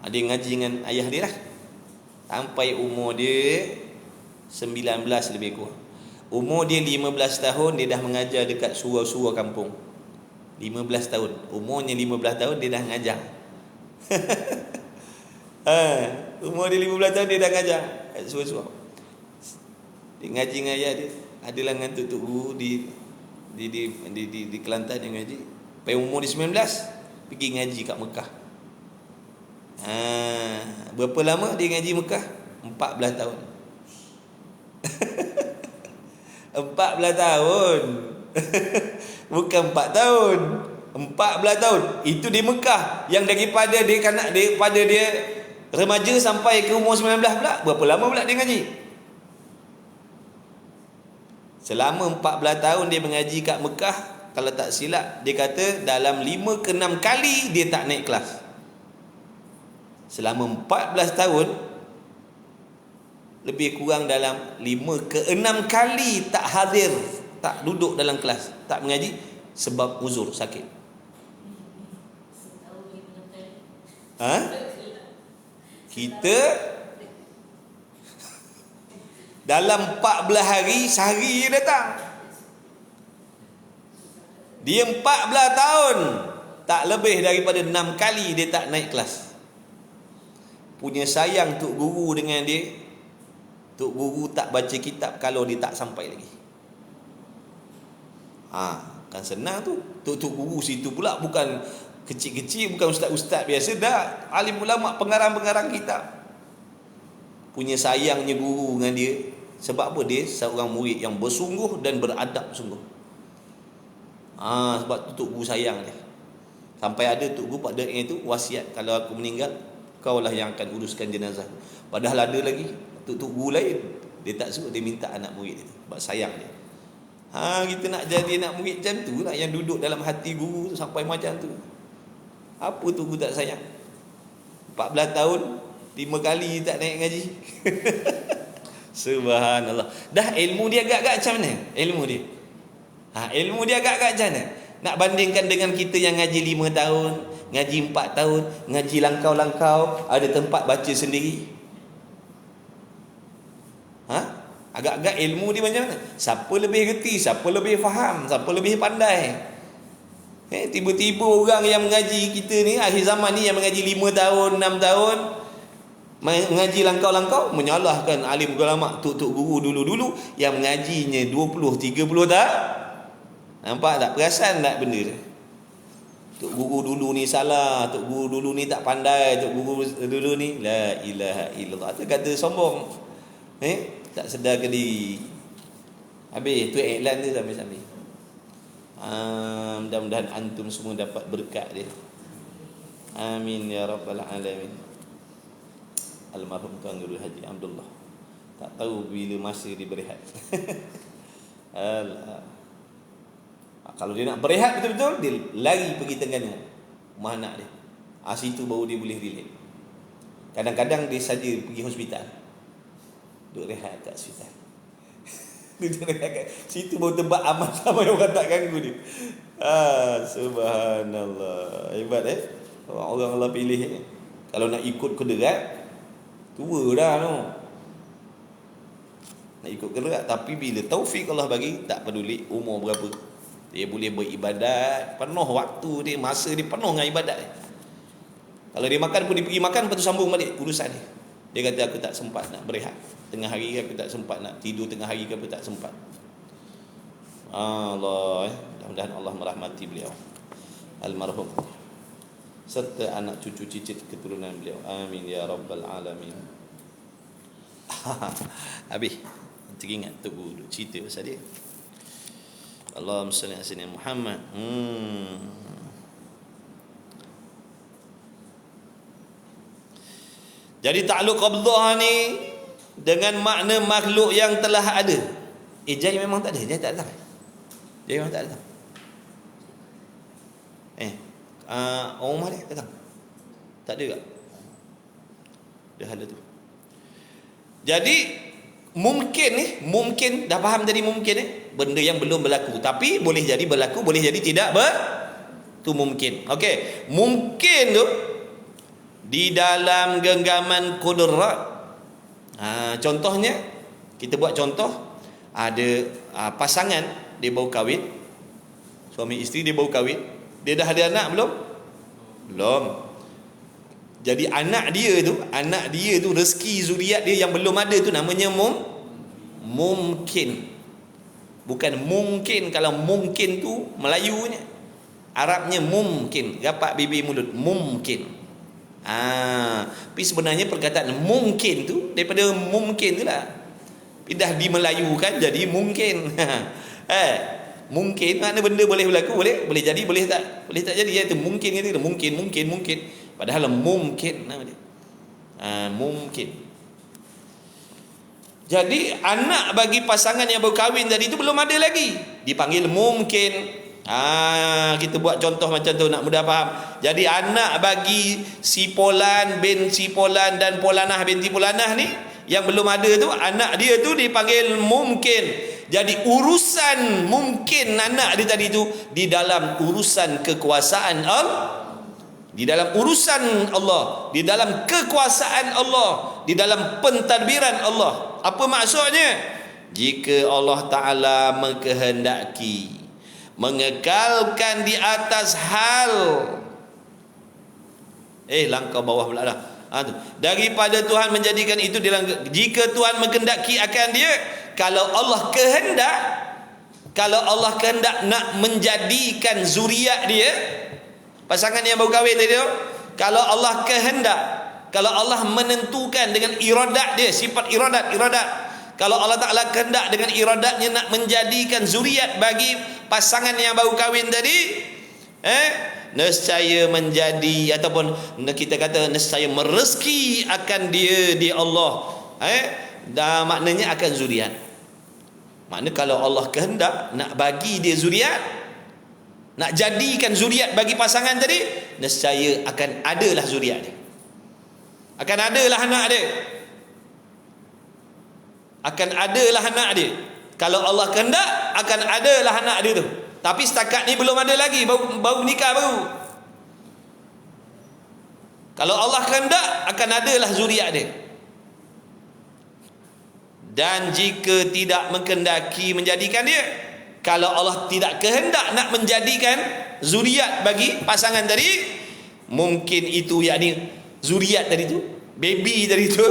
dia ngaji dengan ayah dia lah sampai umur dia 19 lebih kurang. Umur dia 15 tahun dia dah mengajar dekat surau-surau kampung. 15 tahun. Umurnya 15 tahun dia dah mengajar. Umur dia 15 tahun dia dah mengajar kat surau-surau. Dia ngaji dengan ayah dia. Adalah dengan tutup guru di Kelantan yang ngaji. Sampai umur dia 19 pergi ngaji kat Mekah. Berapa lama dia ngaji Mekah? 14 tahun. 14 tahun. Bukan 4 tahun. 14 tahun. Itu di Mekah. Yang daripada dia remaja sampai ke umur 19 pula, berapa lama pula dia ngaji? Selama 14 tahun dia mengaji kat Mekah, kalau tak silap dia kata dalam 5 ke 6 kali dia tak naik kelas. Selama 14 tahun lebih kurang dalam 5 ke 6 kali tak hadir, tak duduk dalam kelas, tak mengaji sebab uzur sakit. Ha? Kita dalam 14 hari, sehari dia datang. Dia 14 tahun, tak lebih daripada 6 kali dia tak naik kelas. Punya sayang Tok Guru dengan dia. Tok Guru tak baca kitab kalau dia tak sampai lagi. Kan senang tu. Tok Guru situ pula bukan kecil-kecil, bukan ustaz-ustaz biasa dah. Alim ulama, pengarang-pengarang kitab. Punya sayangnya guru dengan dia. Sebab apa? Dia seorang murid yang bersungguh dan beradab sungguh. Sebab tu Tok Guru sayang dia. Sampai ada Tok Guru pada itu wasiat, kalau aku meninggal, kaulah yang akan uruskan jenazah. Padahal ada lagi Tok Guru lain, dia tak suruh, dia minta anak murid dia, sebab sayang dia. Kita nak jadi anak murid macam tu lah, yang duduk dalam hati guru tu sampai macam tu. Apa Tok Guru tak sayang? 14 tahun 5 kali tak naik ngaji. Subhanallah. Dah ilmu dia agak-agak macam mana? Ilmu dia. Ilmu dia agak-agak macam mana? Nak bandingkan dengan kita yang ngaji 5 tahun, ngaji 4 tahun, ngaji langkau-langkau, ada tempat baca sendiri. Agak-agak ilmu dia macam mana? Siapa lebih reti, siapa lebih faham, siapa lebih pandai. Tiba-tiba orang yang mengaji kita ni, akhir zaman ni, yang mengaji 5 tahun, 6 tahun, mengaji langkau-langkau, menyalahkan alim ulama, tok guru dulu-dulu yang mengajinya 20, 30 tak? Nampak tak? Perasan tak benda tu? Tok guru dulu ni salah, tok guru dulu ni tak pandai, tok guru dulu ni la ilaha illallah. Tu kata sombong. Tak sedarkan diri. Habis tu iklan dia sambil-sambil. Mudah-mudahan antum semua dapat berkat dia. Amin ya rabbal alamin. Almarhum Tuan Guru Haji Abdullah tak tahu bila masa dia berehat. Kalau dia nak berehat betul-betul, dia lari pergi Terengganu, rumah anak dia. Situ baru dia boleh relax. Kadang-kadang dia saja pergi hospital, duduk rehat kat hospital. Duduk rehat situ baru tempat amal sampai orang tak ganggu dia. Subhanallah. Hebat orang Allah pilih. Kalau nak ikut kederat, tua dah tu. Nak ikut kederat, tapi bila taufik Allah bagi, tak peduli umur berapa, dia boleh beribadat penuh waktu dia, masa dia penuh dengan ibadat dia. Kalau dia makan pun, dia pergi makan, lepas tu sambung balik urusan dia. Dia kata aku tak sempat nak berehat tengah hari, aku tak sempat nak tidur tengah hari, aku tak sempat. Allah, mudah-mudahan Allah merahmati beliau almarhum serta anak cucu cicit keturunan beliau. Amin ya rabbal alamin. Habis teringat tu dulu cerita pasal dia. Allahumma salli ala sayyidina Muhammad. Jadi takluk qabdah ni dengan makna makhluk yang telah ada. Jai memang tak ada, Jai tak datang. Jai memang tak datang. Orang rumah dia datang. Tak ada tak? Dah ada tu. Jadi mungkin dah faham tadi mungkin benda yang belum berlaku, tapi boleh jadi berlaku, boleh jadi tidak tu mungkin. Okey, mungkin tu di dalam genggaman kudrat. Contohnya, kita buat contoh, ada pasangan dia baru kahwin, suami isteri dia baru kahwin, dia dah ada anak belum? Belum. Jadi anak dia tu rezeki zuriat dia yang belum ada tu namanya mungkin. Bukan mungkin. Kalau mungkin tu Melayunya, Arabnya mungkin, rapat bibir mulut, mungkin. Tapi sebenarnya perkataan mungkin tu daripada mungkin tu lah pindah dimelayukan jadi mungkin. Mungkin makna benda boleh berlaku, boleh jadi, boleh tak jadi. Itu mungkin kata mungkin. Padahal mungkin nama dia. Mungkin. Jadi anak bagi pasangan yang berkahwin tadi itu belum ada lagi, dipanggil mungkin. Kita buat contoh macam tu nak mudah faham. Jadi anak bagi si Polan bin si Polan dan Polanah binti Polanah ni yang belum ada tu, anak dia tu dipanggil mungkin. Jadi urusan mungkin anak dia tadi tu di dalam urusan kekuasaan di dalam urusan Allah, di dalam kekuasaan Allah, di dalam pentadbiran Allah. Apa maksudnya? Jika Allah Ta'ala mengkehendaki mengekalkan di atas hal langkah bawah pula dah. Daripada Tuhan menjadikan itu jika Tuhan mengkehendaki akan dia, kalau Allah kehendak nak menjadikan zuriat dia, pasangan yang baru kahwin tadi tu, kalau Allah kehendak, kalau Allah menentukan dengan iradat dia, sifat iradat, kalau Allah Ta'ala kehendak dengan iradatnya nak menjadikan zuriat bagi pasangan yang baru kahwin tadi, nescaya menjadi, ataupun kita kata nescaya merezeki akan dia Allah, maknanya akan zuriat. Makna kalau Allah kehendak nak bagi dia zuriat, nak jadikan zuriat bagi pasangan tadi, nescaya akan adalah zuriat dia, akan adalah anak dia, akan adalah anak dia. Kalau Allah kehendak, akan adalah anak dia tu. Tapi setakat ni belum ada lagi, baru nikah baru. Kalau Allah kehendak, akan adalah zuriat dia. Dan jika tidak mengkehendaki menjadikan dia, kalau Allah tidak kehendak nak menjadikan zuriat bagi pasangan tadi, mungkin itu yakni zuriat tadi tu, baby tadi tu,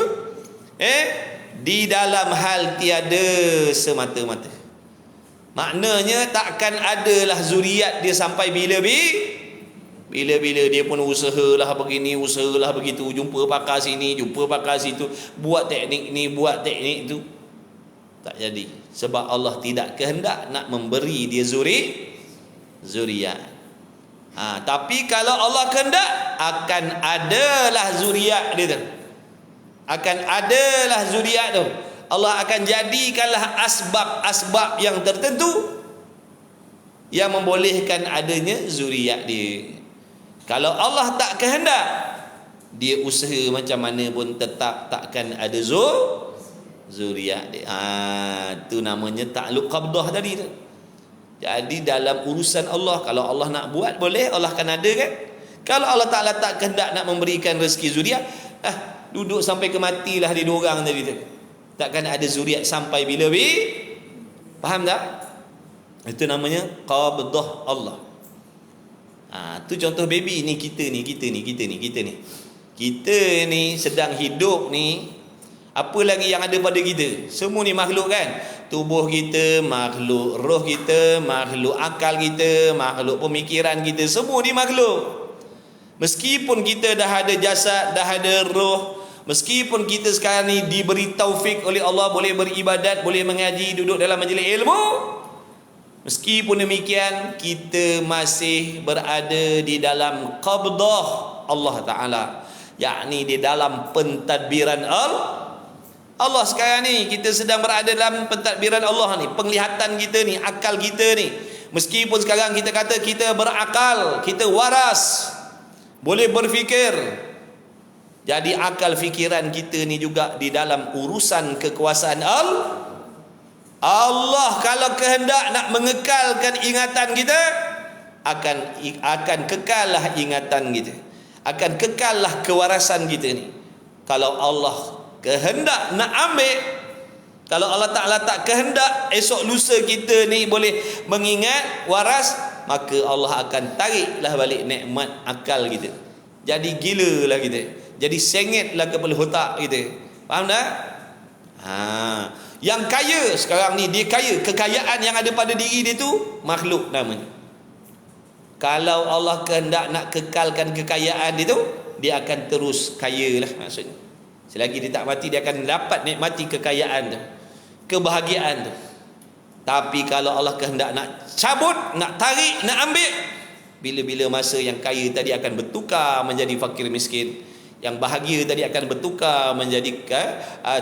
di dalam hal tiada semata-mata. Maknanya takkan adalah zuriat dia sampai bila-bila dia pun usahalah begini, usahalah begitu, jumpa pakar sini, jumpa pakar situ, buat teknik ni, buat teknik tu, tak jadi. Sebab Allah tidak kehendak nak memberi dia zuriat. Tapi kalau Allah kehendak, akan adalah zuriat dia tu, akan adalah zuriat tu. Allah akan jadikanlah asbab-asbab yang tertentu yang membolehkan adanya zuriat dia. Kalau Allah tak kehendak, dia usaha macam mana pun tetap takkan ada zuriat dia. Itu namanya takluk qabdah tadi tu. Jadi dalam urusan Allah, kalau Allah nak buat boleh, Allah akan ada kan. Kalau Allah Ta'ala tak kehendak nak memberikan rezeki zuriat, duduk sampai kematilah dia dua orang tadi tu, takkan ada zuriat sampai bila faham tak? Itu namanya qabdah Allah. Tu contoh baby ni. Kita ni sedang hidup ni, apa lagi yang ada pada kita? Semua ni makhluk kan? Tubuh kita makhluk, roh kita makhluk, akal kita makhluk, pemikiran kita semua ni makhluk. Meskipun kita dah ada jasad, dah ada roh, meskipun kita sekarang ni diberi taufik oleh Allah, boleh beribadat, boleh mengaji, duduk dalam majlis ilmu, meskipun demikian kita masih berada di dalam qabdah Allah Ta'ala, yakni di dalam pentadbiran Allah. Sekarang ni kita sedang berada dalam pentadbiran Allah ni, penglihatan kita ni, akal kita ni. Meskipun sekarang kita kata kita berakal, kita waras, boleh berfikir, jadi akal fikiran kita ni juga di dalam urusan kekuasaan Allah. Kalau kehendak nak mengekalkan ingatan kita, akan kekallah ingatan kita, akan kekallah kewarasan kita ni. Kalau Allah kehendak nak ambil, kalau Allah Ta'ala tak kehendak esok lusa kita ni boleh mengingat, waras, maka Allah akan tariklah balik nikmat akal kita. Jadi gila lah kita, jadi sengitlah kepala otak kita. Faham tak? Yang kaya sekarang ni, dia kaya, kekayaan yang ada pada diri dia tu makhluk namanya. Kalau Allah kehendak nak kekalkan kekayaan dia tu, dia akan terus kaya lah maksudnya. Selagi dia tak mati, dia akan dapat nikmati kekayaan tu, kebahagiaan tu. Tapi kalau Allah kehendak nak cabut, nak tarik, nak ambil, bila-bila masa yang kaya tadi akan bertukar menjadi fakir miskin, yang bahagia tadi akan bertukar menjadi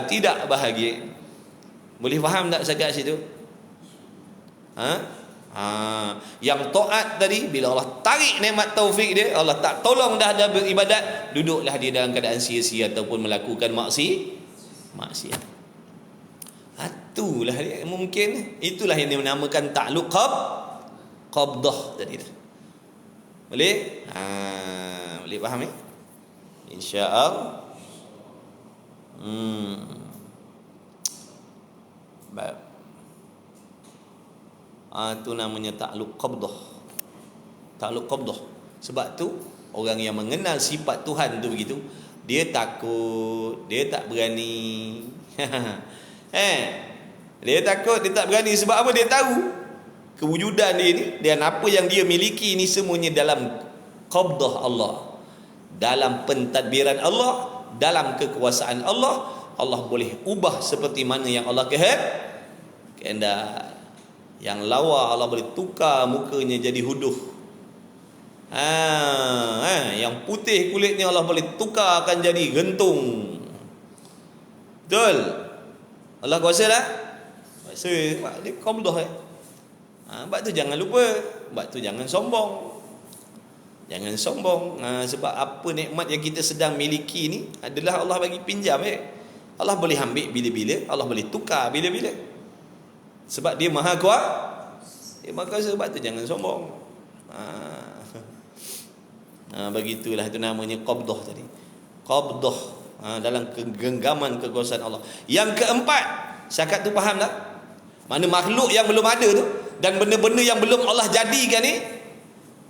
tidak bahagia. Boleh faham tak saya kat situ? Yang taat tadi, bila Allah tarik nikmat taufik dia, Allah tak tolong dah ada beribadat, duduklah dia dalam keadaan sia-sia ataupun melakukan maksiat. Itulah dia, mungkin itulah yang dinamakan takluk qabdah tadi dah. Boleh? Boleh. Boleh faham ni? Insya-Allah. Baik. Itu namanya ta'alluq qabdah. Ta'alluq qabdah. Sebab tu orang yang mengenal sifat Tuhan tu begitu, dia takut, dia tak berani. Dia takut, dia tak berani sebab apa? Dia tahu kewujudan dia ni dan apa yang dia miliki ni semuanya dalam qabdah Allah, dalam pentadbiran Allah, dalam kekuasaan Allah. Allah boleh ubah seperti mana yang Allah kehendak. Yang lawa Allah boleh tukar mukanya jadi huduh. Yang putih kulitnya Allah boleh tukarkan jadi gentung. Betul? Allah kuasa tak? Kuasa. Dia qabdah. Sebab tu jangan lupa, sebab tu jangan sombong. Jangan sombong. Sebab apa nikmat yang kita sedang miliki ni adalah Allah bagi pinjam. Allah boleh ambil bila-bila, Allah boleh tukar bila-bila. Sebab dia maha kuasa. Dia maha kuasa, sebab tu jangan sombong. Begitulah, itu namanya qabdah tadi. Qabdah dalam kegenggaman kekuasaan Allah. Yang keempat, syakat tu faham tak? Mana makhluk yang belum ada tu dan benda-benda yang belum Allah jadikan ni,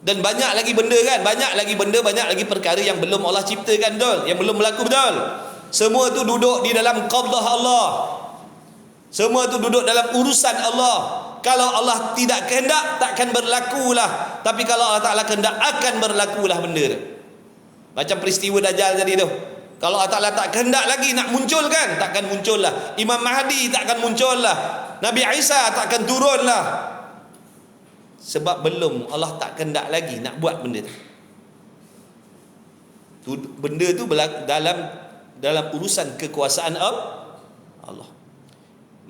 dan banyak lagi benda kan, banyak lagi benda, banyak lagi perkara yang belum Allah ciptakan, betul, yang belum berlaku, betul. Semua tu duduk di dalam qabdah Allah. Semua tu duduk dalam urusan Allah. Kalau Allah tidak kehendak, takkan berlakulah. Tapi kalau Allah Ta'ala kehendak, akan berlakulah benda tu. Macam peristiwa Dajjal tadi tu. Kalau Allah Ta'ala tak kehendak lagi nak munculkan, takkan muncullah. Imam Mahdi takkan muncullah. Nabi Isa takkan turunlah. Sebab belum, Allah tak kehendak lagi nak buat benda tu. Benda tu dalam urusan kekuasaan Allah.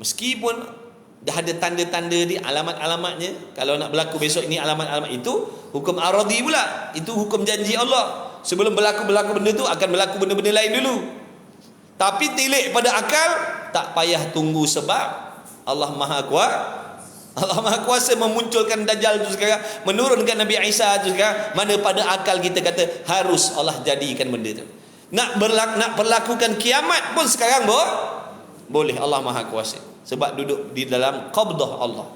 Meskipun dah ada tanda-tanda di alamat-alamatnya, kalau nak berlaku besok ini alamat-alamat itu, hukum aradi pula, itu hukum janji Allah. Sebelum berlaku benda tu akan berlaku benda-benda lain dulu. Tapi tilik pada akal, tak payah tunggu sebab Allah Maha Kuasa. Allah Maha Kuasa memunculkan Dajjal tu sekarang, menurunkan Nabi Isa tu sekarang. Mana pada akal kita kata harus Allah jadikan benda tu. Nak perlakukan kiamat pun sekarang boleh. Allah Maha Kuasa. Sebab duduk di dalam qabdah Allah.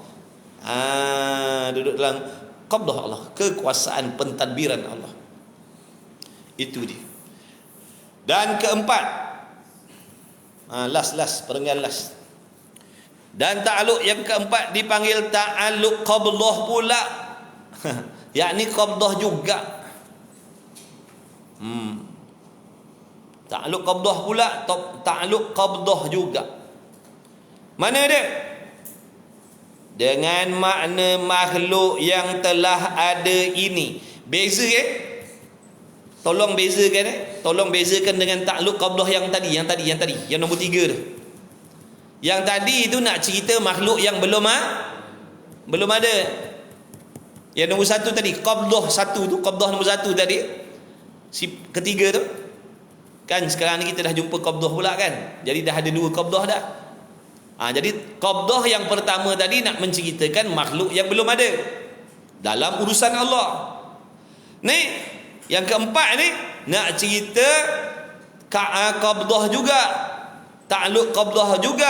Duduk dalam qabdah Allah, kekuasaan pentadbiran Allah. Itu dia. Dan keempat, perenggan last. Dan ta'alluq yang keempat dipanggil ta'alluq qabdah pula. Yakni qabdah juga. Ta'alluq qabdah pula, ta'alluq qabdah juga. Mana dia? Dengan makna makhluk yang telah ada ini. Beza Tolong bezakan Tolong bezakan dengan ta'alluq qabdah yang tadi, yang nombor 3 tu. Yang tadi itu nak cerita makhluk yang belum ada. Yang nombor 1 tadi, qabdah 1 tu, qabdah nombor 1 tadi. Ketiga tu. Kan sekarang ni kita dah jumpa qabdah pula kan. Jadi dah ada 2 qabdah dah. Jadi qabdah yang pertama tadi nak menceritakan makhluk yang belum ada dalam urusan Allah. Ni yang keempat ni nak cerita qabdah juga, ta'alluq qabdah juga,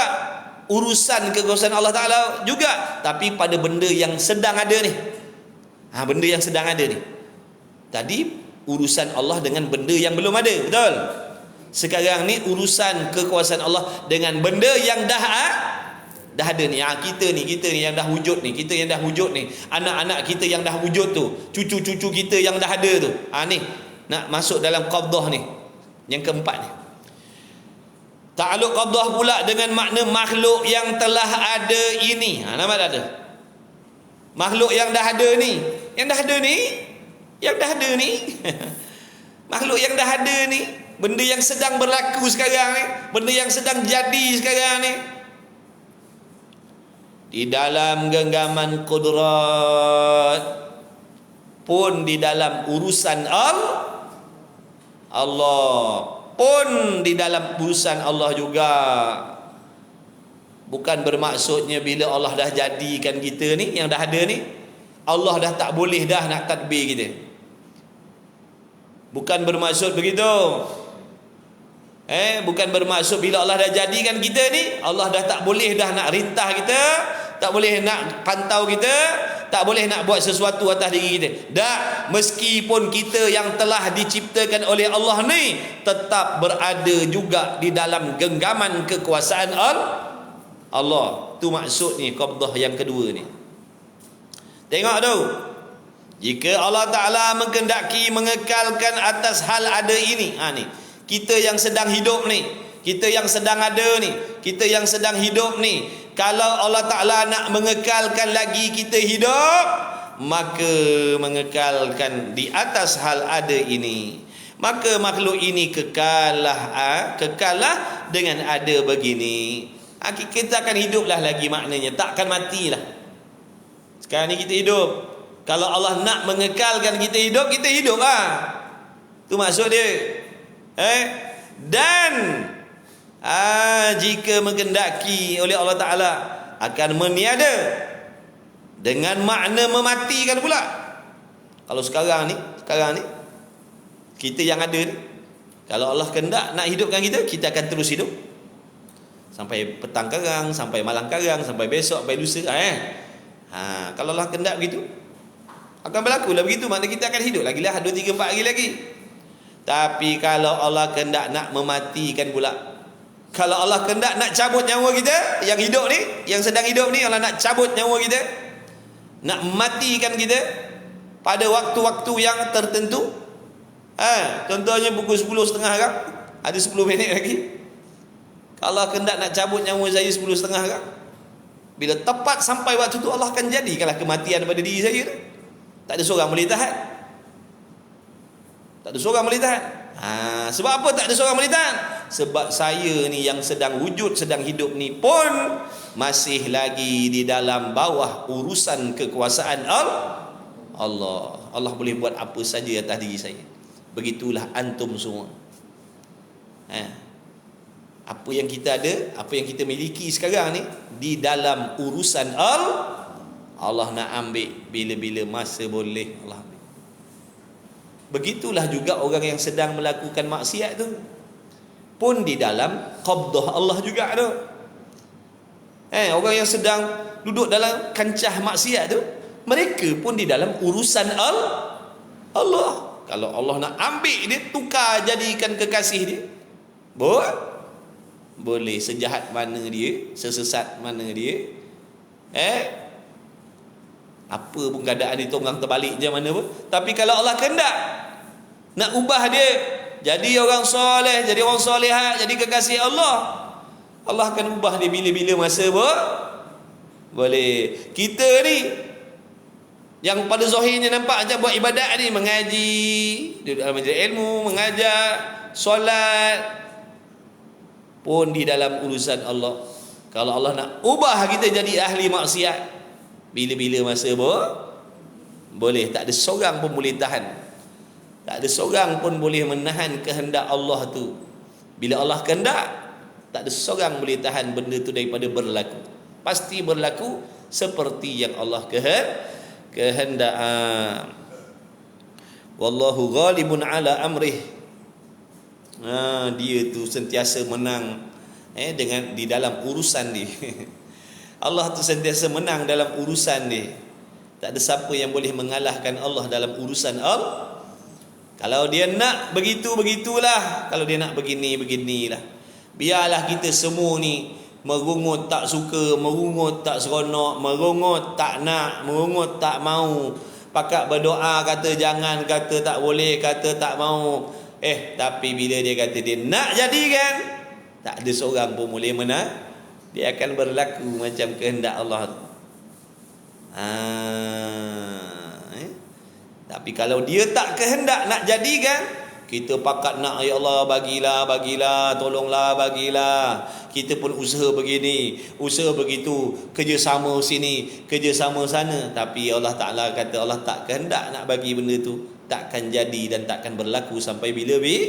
urusan kekuasaan Allah Ta'ala juga, tapi pada benda yang sedang ada ni. Benda yang sedang ada ni. Tadi urusan Allah dengan benda yang belum ada, betul? Sekarang ni urusan kekuasaan Allah dengan benda yang dah ada ni. Kita ni yang dah wujud ni, anak-anak kita yang dah wujud tu, cucu-cucu kita yang dah ada tu. Ni nak masuk dalam qabdah ni. Yang keempat ni. Ta'alluq qabdah pula dengan makna makhluk yang telah ada ini. Nama dah ada. Makhluk yang dah ada ni. Makhluk yang dah ada ni. Benda yang sedang berlaku sekarang ni, benda yang sedang jadi sekarang ni, di dalam genggaman kudrat pun, di dalam urusan Allah pun, di dalam urusan Allah juga. Bukan bermaksudnya bila Allah dah jadikan kita ni, yang dah ada ni, Allah dah tak boleh dah nak tadbir kita. Bukan bermaksud begitu. Bukan bermaksud bila Allah dah jadikan kita ni, Allah dah tak boleh dah nak rintah kita, tak boleh nak pantau kita, tak boleh nak buat sesuatu atas diri kita. Tak, meskipun kita yang telah diciptakan oleh Allah ni tetap berada juga di dalam genggaman kekuasaan Allah. Tu maksud ni qabdah yang kedua ni. Tengok tu. Jika Allah Ta'ala menghendaki mengekalkan atas hal ada ini, ni kita yang sedang hidup ni, kita yang sedang ada ni, kita yang sedang hidup ni, kalau Allah Ta'ala nak mengekalkan lagi kita hidup, maka mengekalkan di atas hal ada ini, maka makhluk ini kekallah dengan ada begini. Kita akan hiduplah lagi, maknanya takkan matilah. Sekarang ni kita hidup, kalau Allah nak mengekalkan kita hidup tu maksud dia. Dan jika menghendaki oleh Allah Ta'ala akan meniada dengan makna mematikan pula. Kalau sekarang ni kita yang ada ni, kalau Allah kehendak nak hidupkan kita, kita akan terus hidup sampai petang karang, sampai malam karang, sampai besok, sampai lusa. Kalau Allah kehendak begitu, akan berlaku lah begitu. Maknanya kita akan hidup lagi lah 2, 3, 4 hari lagi. Tapi kalau Allah kehendak nak mematikan pula, kalau Allah kehendak nak cabut nyawa kita yang hidup ni, yang sedang hidup ni, Allah nak cabut nyawa kita, nak matikan kita pada waktu-waktu yang tertentu. Contohnya pukul 10.30 kan, ada 10 minit lagi. Kalau Allah kehendak nak cabut nyawa saya 10.30 kan, bila tepat sampai waktu tu, Allah akan jadikanlah kematian pada diri saya. Tak ada seorang boleh tahan. Tak ada seorang boleh tahan. Sebab apa tak ada seorang boleh tahan? Sebab saya ni yang sedang wujud, sedang hidup ni pun masih lagi di dalam bawah urusan kekuasaan Allah. Allah boleh buat apa saja atas diri saya. Begitulah antum semua. Apa yang kita ada, apa yang kita miliki sekarang ni, di dalam urusan Allah nak ambil bila-bila masa boleh Allah ambil. Begitulah juga orang yang sedang melakukan maksiat tu pun di dalam qabdah Allah juga tu. Orang yang sedang duduk dalam kancah maksiat tu, mereka pun di dalam urusan Allah. Kalau Allah nak ambil dia, tukar jadikan kekasih dia, boleh. Sejahat mana dia, sesesat mana dia, apa pun keadaan dia, tonggang terbalik je mana pun. Tapi kalau Allah kehendak nak ubah dia jadi orang soleh, jadi orang solehat, jadi kekasih Allah, Allah akan ubah dia bila-bila masa boleh. Kita ni yang pada zahirnya nampak macam buat ibadat ni, mengaji, duduk dalam majlis ilmu, mengajar, solat, pun di dalam urusan Allah. Kalau Allah nak ubah kita jadi ahli maksiat, bila-bila masa boleh. Tak ada seorang pun boleh tahan, tak ada seorang pun boleh menahan kehendak Allah tu. Bila Allah kehendak, tak ada seorang boleh tahan benda tu daripada berlaku. Pasti berlaku seperti yang Allah kehendak. Wallahu ghalibun ala amrih. Dia tu sentiasa menang dengan di dalam urusan dia. Allah tu sentiasa menang dalam urusan dia. Tak ada siapa yang boleh mengalahkan Allah dalam urusan Allah. Kalau dia nak begitu, begitulah. Kalau dia nak begini, beginilah. Biarlah kita semua ni merungut tak suka, merungut tak seronok, merungut tak nak, merungut tak mau, pakat berdoa kata jangan, kata tak boleh, kata tak mau. Tapi bila dia kata dia nak jadikan, tak ada seorang pun boleh menang. Dia akan berlaku macam kehendak Allah. Tapi kalau dia tak kehendak nak jadikan, kita pakat nak, ya Allah bagilah, tolonglah, bagilah. Kita pun usaha begini, usaha begitu, kerjasama sini, kerjasama sana. Tapi Allah Ta'ala kata Allah tak kehendak nak bagi benda tu, takkan jadi dan takkan berlaku sampai bila-bila.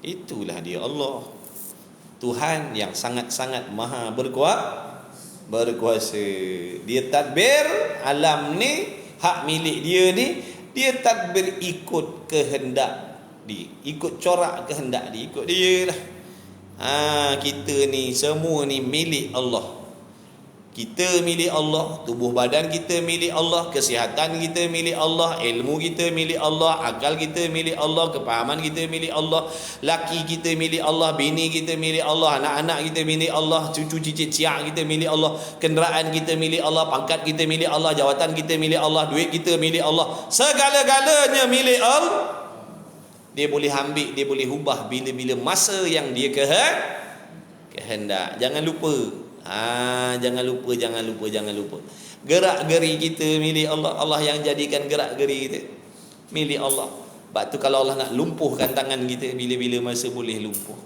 Itulah dia Allah, Tuhan yang sangat-sangat maha berkuasa. Dia tadbir alam ni, hak milik dia ni, Dia tadbir ikut kehendak dia, ikut corak kehendak dia, ikut dia lah. Kita ni semua ni milik Allah. Kita milik Allah, tubuh badan kita milik Allah, kesihatan kita milik Allah, ilmu kita milik Allah, akal kita milik Allah, kepahaman kita milik Allah, laki kita milik Allah, bini kita milik Allah, anak-anak kita milik Allah, cucu cicit siak kita milik Allah, kenderaan kita milik Allah, pangkat kita milik Allah, jawatan kita milik Allah, duit kita milik Allah, segala-galanya milik Allah. Dia boleh ambil, dia boleh ubah bila-bila masa yang dia kehendak. Jangan lupa. Jangan lupa. Gerak-geri kita milik Allah. Allah yang jadikan gerak-geri kita milik Allah. Sebab tu kalau Allah nak lumpuhkan tangan kita, bila-bila masa boleh lumpuh.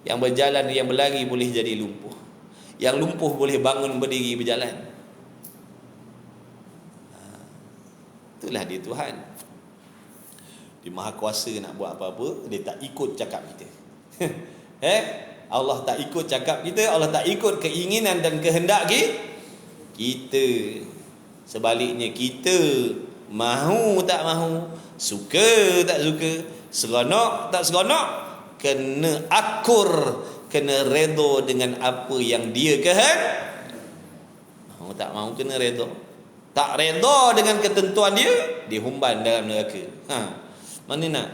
Yang berjalan, yang berlari boleh jadi lumpuh. Yang lumpuh boleh bangun, berdiri, berjalan. Itulah dia Tuhan. Dia Maha Kuasa, nak buat apa-apa dia tak ikut cakap kita. Allah tak ikut cakap kita, Allah tak ikut keinginan dan kehendak kita. Sebaliknya, kita mahu tak mahu, suka tak suka, seronok tak seronok, kena akur, kena redha dengan apa yang dia kehendak. Mahu tak mahu kena redha. Tak redha dengan ketentuan dia, dihumban dalam neraka. Mana nak?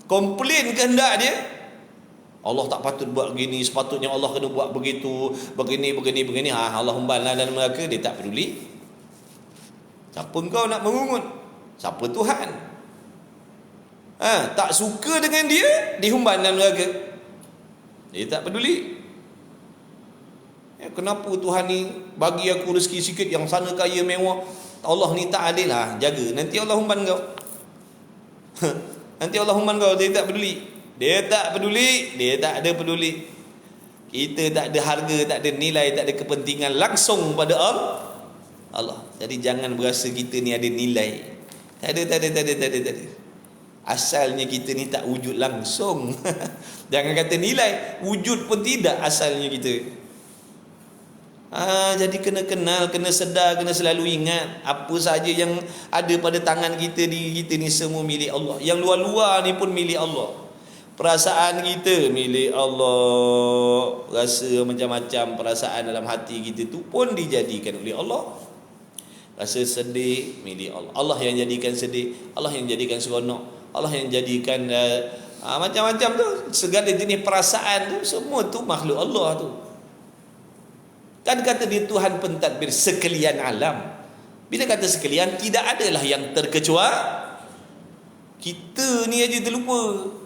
Komplain kehendak dia, Allah tak patut buat begini, sepatutnya Allah kena buat begitu, begini. Allah humbanlah dalam neraka. Dia tak peduli. Siapa kau nak mengungut? Siapa Tuhan? Tak suka dengan dia, dihumban dalam neraka. Dia tak peduli. Kenapa Tuhan ni bagi aku rezeki sikit, yang sana kaya mewah, Allah ni tak adil lah. Jaga, nanti Allah humban kau. Nanti Allah humban kau. Dia tak peduli. Dia tak ada peduli. Kita tak ada harga, tak ada nilai, tak ada kepentingan langsung pada Allah. Jadi jangan berasa kita ni ada nilai. Tak ada. Asalnya kita ni tak wujud langsung. Jangan kata nilai, wujud pun tidak asalnya kita. Jadi kena kenal, kena sedar, kena selalu ingat apa saja yang ada pada tangan kita, diri kita ni semua milik Allah. Yang luar-luar ni pun milik Allah. Perasaan kita milik Allah. Rasa macam-macam perasaan dalam hati kita tu pun dijadikan oleh Allah. Rasa sedih milik Allah. Allah yang jadikan sedih, Allah yang jadikan seronok, Allah yang jadikan macam-macam tu. Segala jenis perasaan tu, semua tu makhluk Allah tu. Kan kata dia Tuhan pentadbir sekalian alam. Bila kata sekalian, tidak adalah yang terkecuali. Kita ni aja terlupa.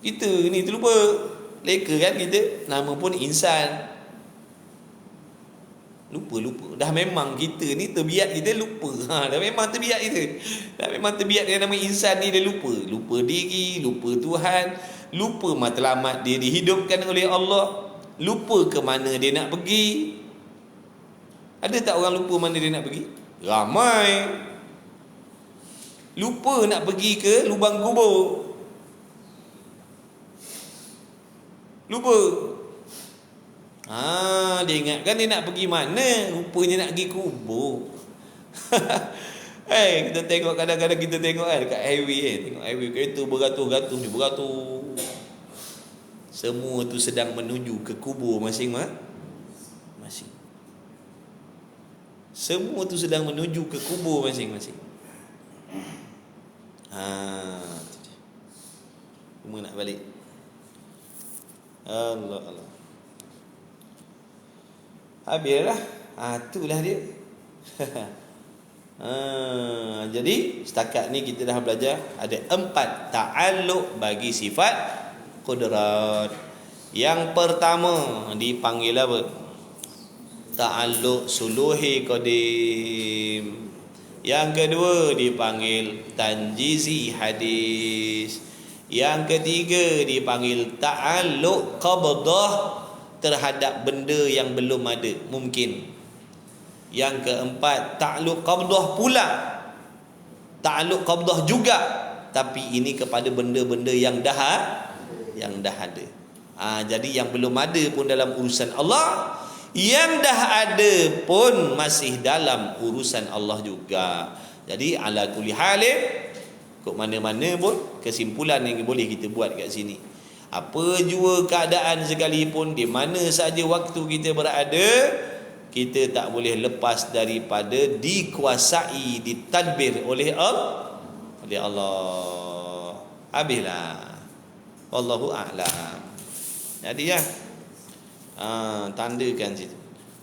Kita ni terlupa. Leka kan kita. Nama pun insan. Lupa. Dah memang kita ni terbiat kita lupa. Dah memang terbiat kita. Dah memang terbiat yang nama insan ni dia lupa. Lupa diri, lupa Tuhan, lupa matlamat dia dihidupkan oleh Allah. Lupa ke mana dia nak pergi. Ada tak orang lupa mana dia nak pergi? Ramai. Lupa nak pergi ke lubang kubur. Lupa. Dia ingatkan dia nak pergi mana, rupanya nak pergi kubur. Kita tengok kadang-kadang kita tengok dekat highway, tengok highway kereta beratus-ratus. Semua tu sedang menuju ke kubur masing-masing. Semua tu sedang menuju ke kubur masing-masing. Cuma nak balik. Allah. Habislah. Itulah dia. Jadi setakat ni kita dah belajar ada 4 ta'alluq bagi sifat qudrat. Yang pertama dipanggil apa? Ta'alluq suluhi qadim. Yang kedua dipanggil tanjizi hadis. Yang ketiga dipanggil ta'alluq qabdah terhadap benda yang belum ada, mungkin. Yang keempat ta'alluq qabdah pula. Ta'alluq qabdah juga, tapi ini kepada benda-benda yang dah ada. Jadi yang belum ada pun dalam urusan Allah, yang dah ada pun masih dalam urusan Allah juga. Jadi ala kulli halin, kok mana-mana pun kesimpulan yang boleh kita buat kat sini, apa jua keadaan sekalipun, di mana saja waktu kita berada, kita tak boleh lepas daripada dikuasai, ditadbir oleh Allah. Habislah. Wallahu a'lam. Jadi ya, tandakan situ.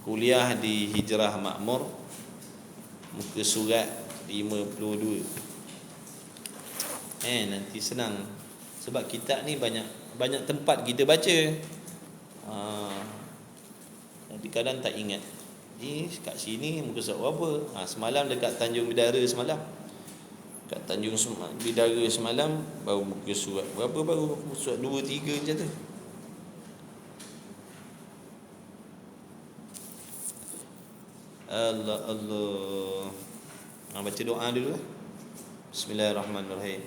Kuliah di Hijrah Makmur, muka surat 52. Nanti senang. Sebab kitab ni banyak tempat kita baca. Nanti kadang tak ingat. Ni kat sini muka surat apa? Semalam dekat Tanjung Bidara semalam. Kat Tanjung Bidara semalam baru muka surat berapa, baru surat 2 3 macam tu. Allah. Baca doa dulu. Bismillahirrahmanirrahim.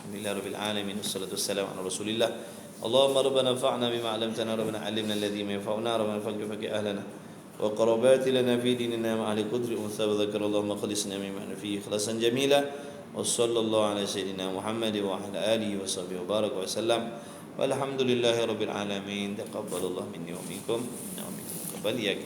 Alhamdulillahirabbil alamin, wassalatu wassalamu ala Rasulillah. Allahumma rabbana fa'na bima 'allamtana, rabbana 'allimna alladhi yanfa'una, rabbana faqih ahlana wa qarabati lana fi dinina ma ahli qudri unsa wa dzakara, Allahumma khalisna mimma fihi ikhlasan jamila. Wa sallallahu ala sayyidina Muhammad wa ala alihi wa sahbihi wa baraka wa sallam. Walhamdulillahirabbil alamin. Taqabbalallahu minni wa minkum. Innahu minkum qabbal ya.